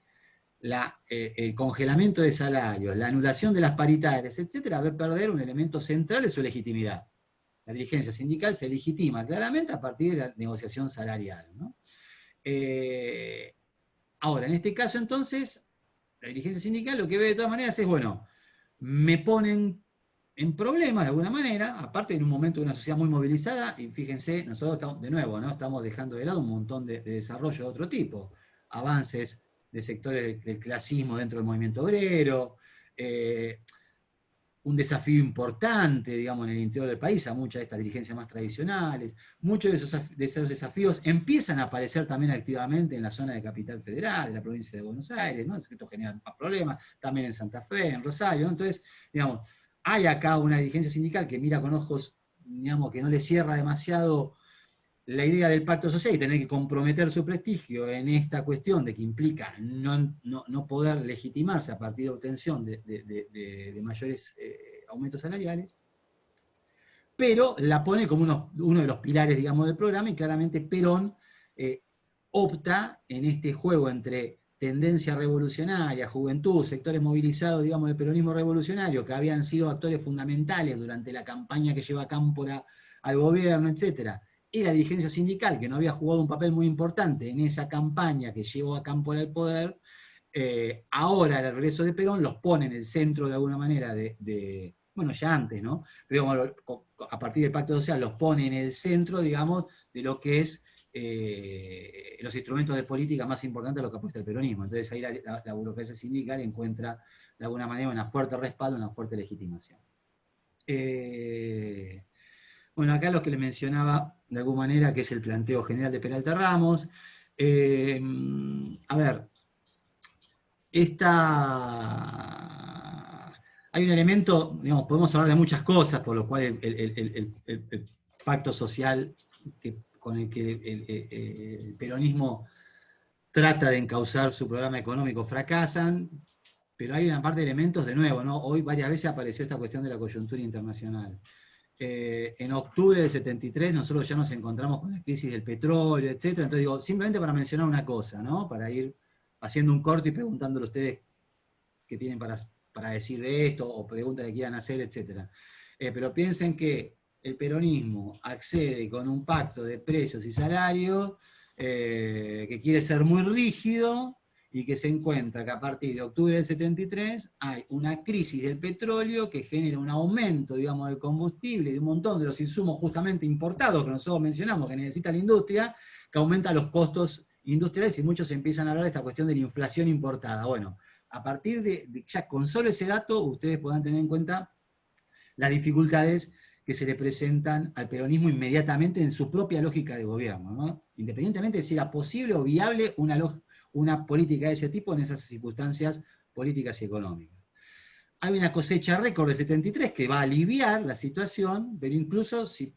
el congelamiento de salarios, la anulación de las paritarias, etcétera, va a perder un elemento central de su legitimidad. La dirigencia sindical se legitima claramente a partir de la negociación salarial, ¿no? Ahora, en este caso entonces, la dirigencia sindical lo que ve de todas maneras es, bueno, me ponen en problemas de alguna manera, aparte en un momento de una sociedad muy movilizada, y fíjense, nosotros estamos, de nuevo, ¿no? Estamos dejando de lado un montón de desarrollo de otro tipo, avances de sectores del clasismo dentro del movimiento obrero, un desafío importante, digamos, en el interior del país a muchas de estas dirigencias más tradicionales. Muchos de esos desafíos empiezan a aparecer también activamente en la zona de Capital Federal, en la provincia de Buenos Aires, ¿no? Esto genera más problemas, también en Santa Fe, en Rosario, ¿no? Entonces, digamos, hay acá una dirigencia sindical que mira con ojos, digamos, que no le cierra demasiado la idea del pacto social y tener que comprometer su prestigio en esta cuestión de que implica no poder legitimarse a partir de obtención de mayores aumentos salariales, pero la pone como uno de los pilares, digamos, del programa y claramente Perón opta en este juego entre tendencia revolucionaria, juventud, sectores movilizados, digamos, del peronismo revolucionario, que habían sido actores fundamentales durante la campaña que lleva Cámpora al gobierno, etcétera, y la dirigencia sindical, que no había jugado un papel muy importante en esa campaña que llevó a Cámpora al poder, ahora el regreso de Perón los pone en el centro de alguna manera bueno, ya antes, ¿no? Pero digamos, a partir del pacto social los pone en el centro, digamos, de lo que es los instrumentos de política más importantes a los que apuesta el peronismo. Entonces ahí la burocracia sindical encuentra de alguna manera una fuerte respaldo, una fuerte legitimación. Bueno, acá lo que le mencionaba de alguna manera, que es el planteo general de Peralta Ramos. A ver, hay un elemento, digamos, podemos hablar de muchas cosas, por lo cual el pacto social con el que el peronismo trata de encauzar su programa económico fracasan, pero hay una parte de elementos, de nuevo, ¿no? Hoy varias veces apareció esta cuestión de la coyuntura internacional. En octubre del 73 nosotros ya nos encontramos con la crisis del petróleo, etc. Entonces digo, simplemente para mencionar una cosa, ¿no? Para ir haciendo un corte y preguntándole a ustedes qué tienen para decir de esto, o preguntas que quieran hacer, etc. Pero piensen que el peronismo accede con un pacto de precios y salarios que quiere ser muy rígido, y que se encuentra que a partir de octubre del 73 hay una crisis del petróleo que genera un aumento, digamos, del combustible y de un montón de los insumos justamente importados que nosotros mencionamos que necesita la industria, que aumenta los costos industriales y muchos empiezan a hablar de esta cuestión de la inflación importada. Bueno, a partir de ya con solo ese dato, ustedes podrán tener en cuenta las dificultades que se le presentan al peronismo inmediatamente en su propia lógica de gobierno, ¿no? Independientemente de si era posible o viable una política de ese tipo en esas circunstancias políticas y económicas. Hay una cosecha récord de 73 que va a aliviar la situación, pero incluso si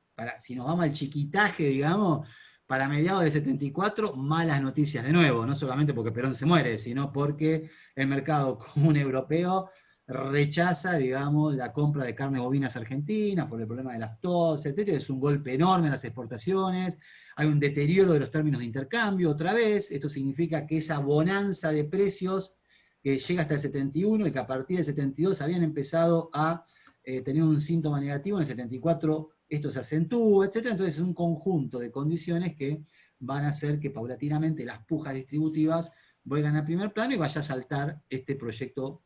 nos vamos al chiquitaje, digamos, para mediados del 74, malas noticias de nuevo, no solamente porque Perón se muere, sino porque el mercado común europeo rechaza, digamos, la compra de carnes bovinas argentinas por el problema de la aftosa, etc. Es un golpe enorme en las exportaciones, hay un deterioro de los términos de intercambio otra vez, esto significa que esa bonanza de precios que llega hasta el 71 y que a partir del 72 habían empezado a tener un síntoma negativo, en el 74 esto se acentúa, etc. Entonces es un conjunto de condiciones que van a hacer que paulatinamente las pujas distributivas vuelvan al primer plano y vaya a saltar este proyecto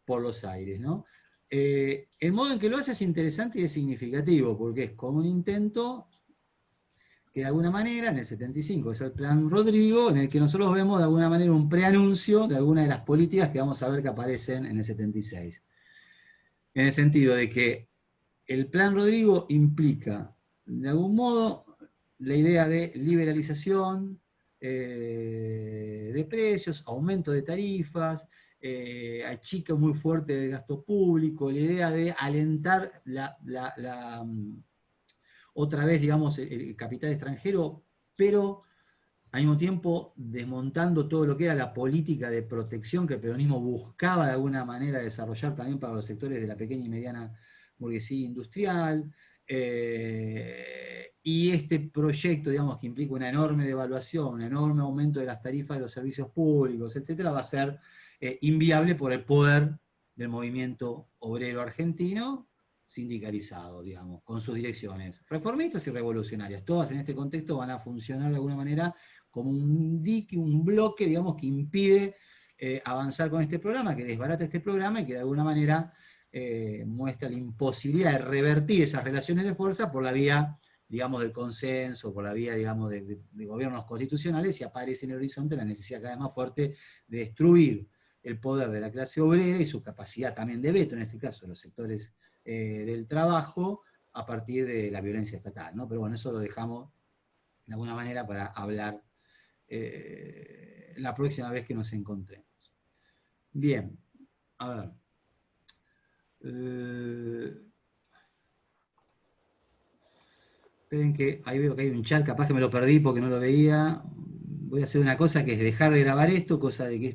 por los aires, ¿no? El modo en que lo hace es interesante y es significativo, porque es como un intento que de alguna manera, en el 75, es el Plan Rodrigo, en el que nosotros vemos de alguna manera un preanuncio de alguna de las políticas que vamos a ver que aparecen en el 76. En el sentido de que el Plan Rodrigo implica, de algún modo, la idea de liberalización de precios, aumento de tarifas, achica muy fuerte el gasto público, la idea de alentar otra vez, digamos, el capital extranjero, pero al mismo tiempo desmontando todo lo que era la política de protección que el peronismo buscaba de alguna manera desarrollar también para los sectores de la pequeña y mediana burguesía industrial, y este proyecto, digamos, que implica una enorme devaluación, un enorme aumento de las tarifas de los servicios públicos, etcétera, va a ser inviable por el poder del movimiento obrero argentino, sindicalizado, digamos, con sus direcciones reformistas y revolucionarias. Todas en este contexto van a funcionar de alguna manera como un dique, un bloque, digamos, que impide avanzar con este programa, que desbarata este programa y que de alguna manera muestra la imposibilidad de revertir esas relaciones de fuerza por la vía, digamos, del consenso, por la vía, digamos, de gobiernos constitucionales, y aparece en el horizonte la necesidad cada vez más fuerte de destruir el poder de la clase obrera y su capacidad también de veto, en este caso, de los sectores del trabajo, a partir de la violencia estatal, ¿no? Pero bueno, eso lo dejamos de alguna manera para hablar la próxima vez que nos encontremos. Bien, a ver. Esperen que ahí veo que hay un chat, capaz que me lo perdí porque no lo veía. Voy a hacer una cosa que es dejar de grabar esto, cosa de que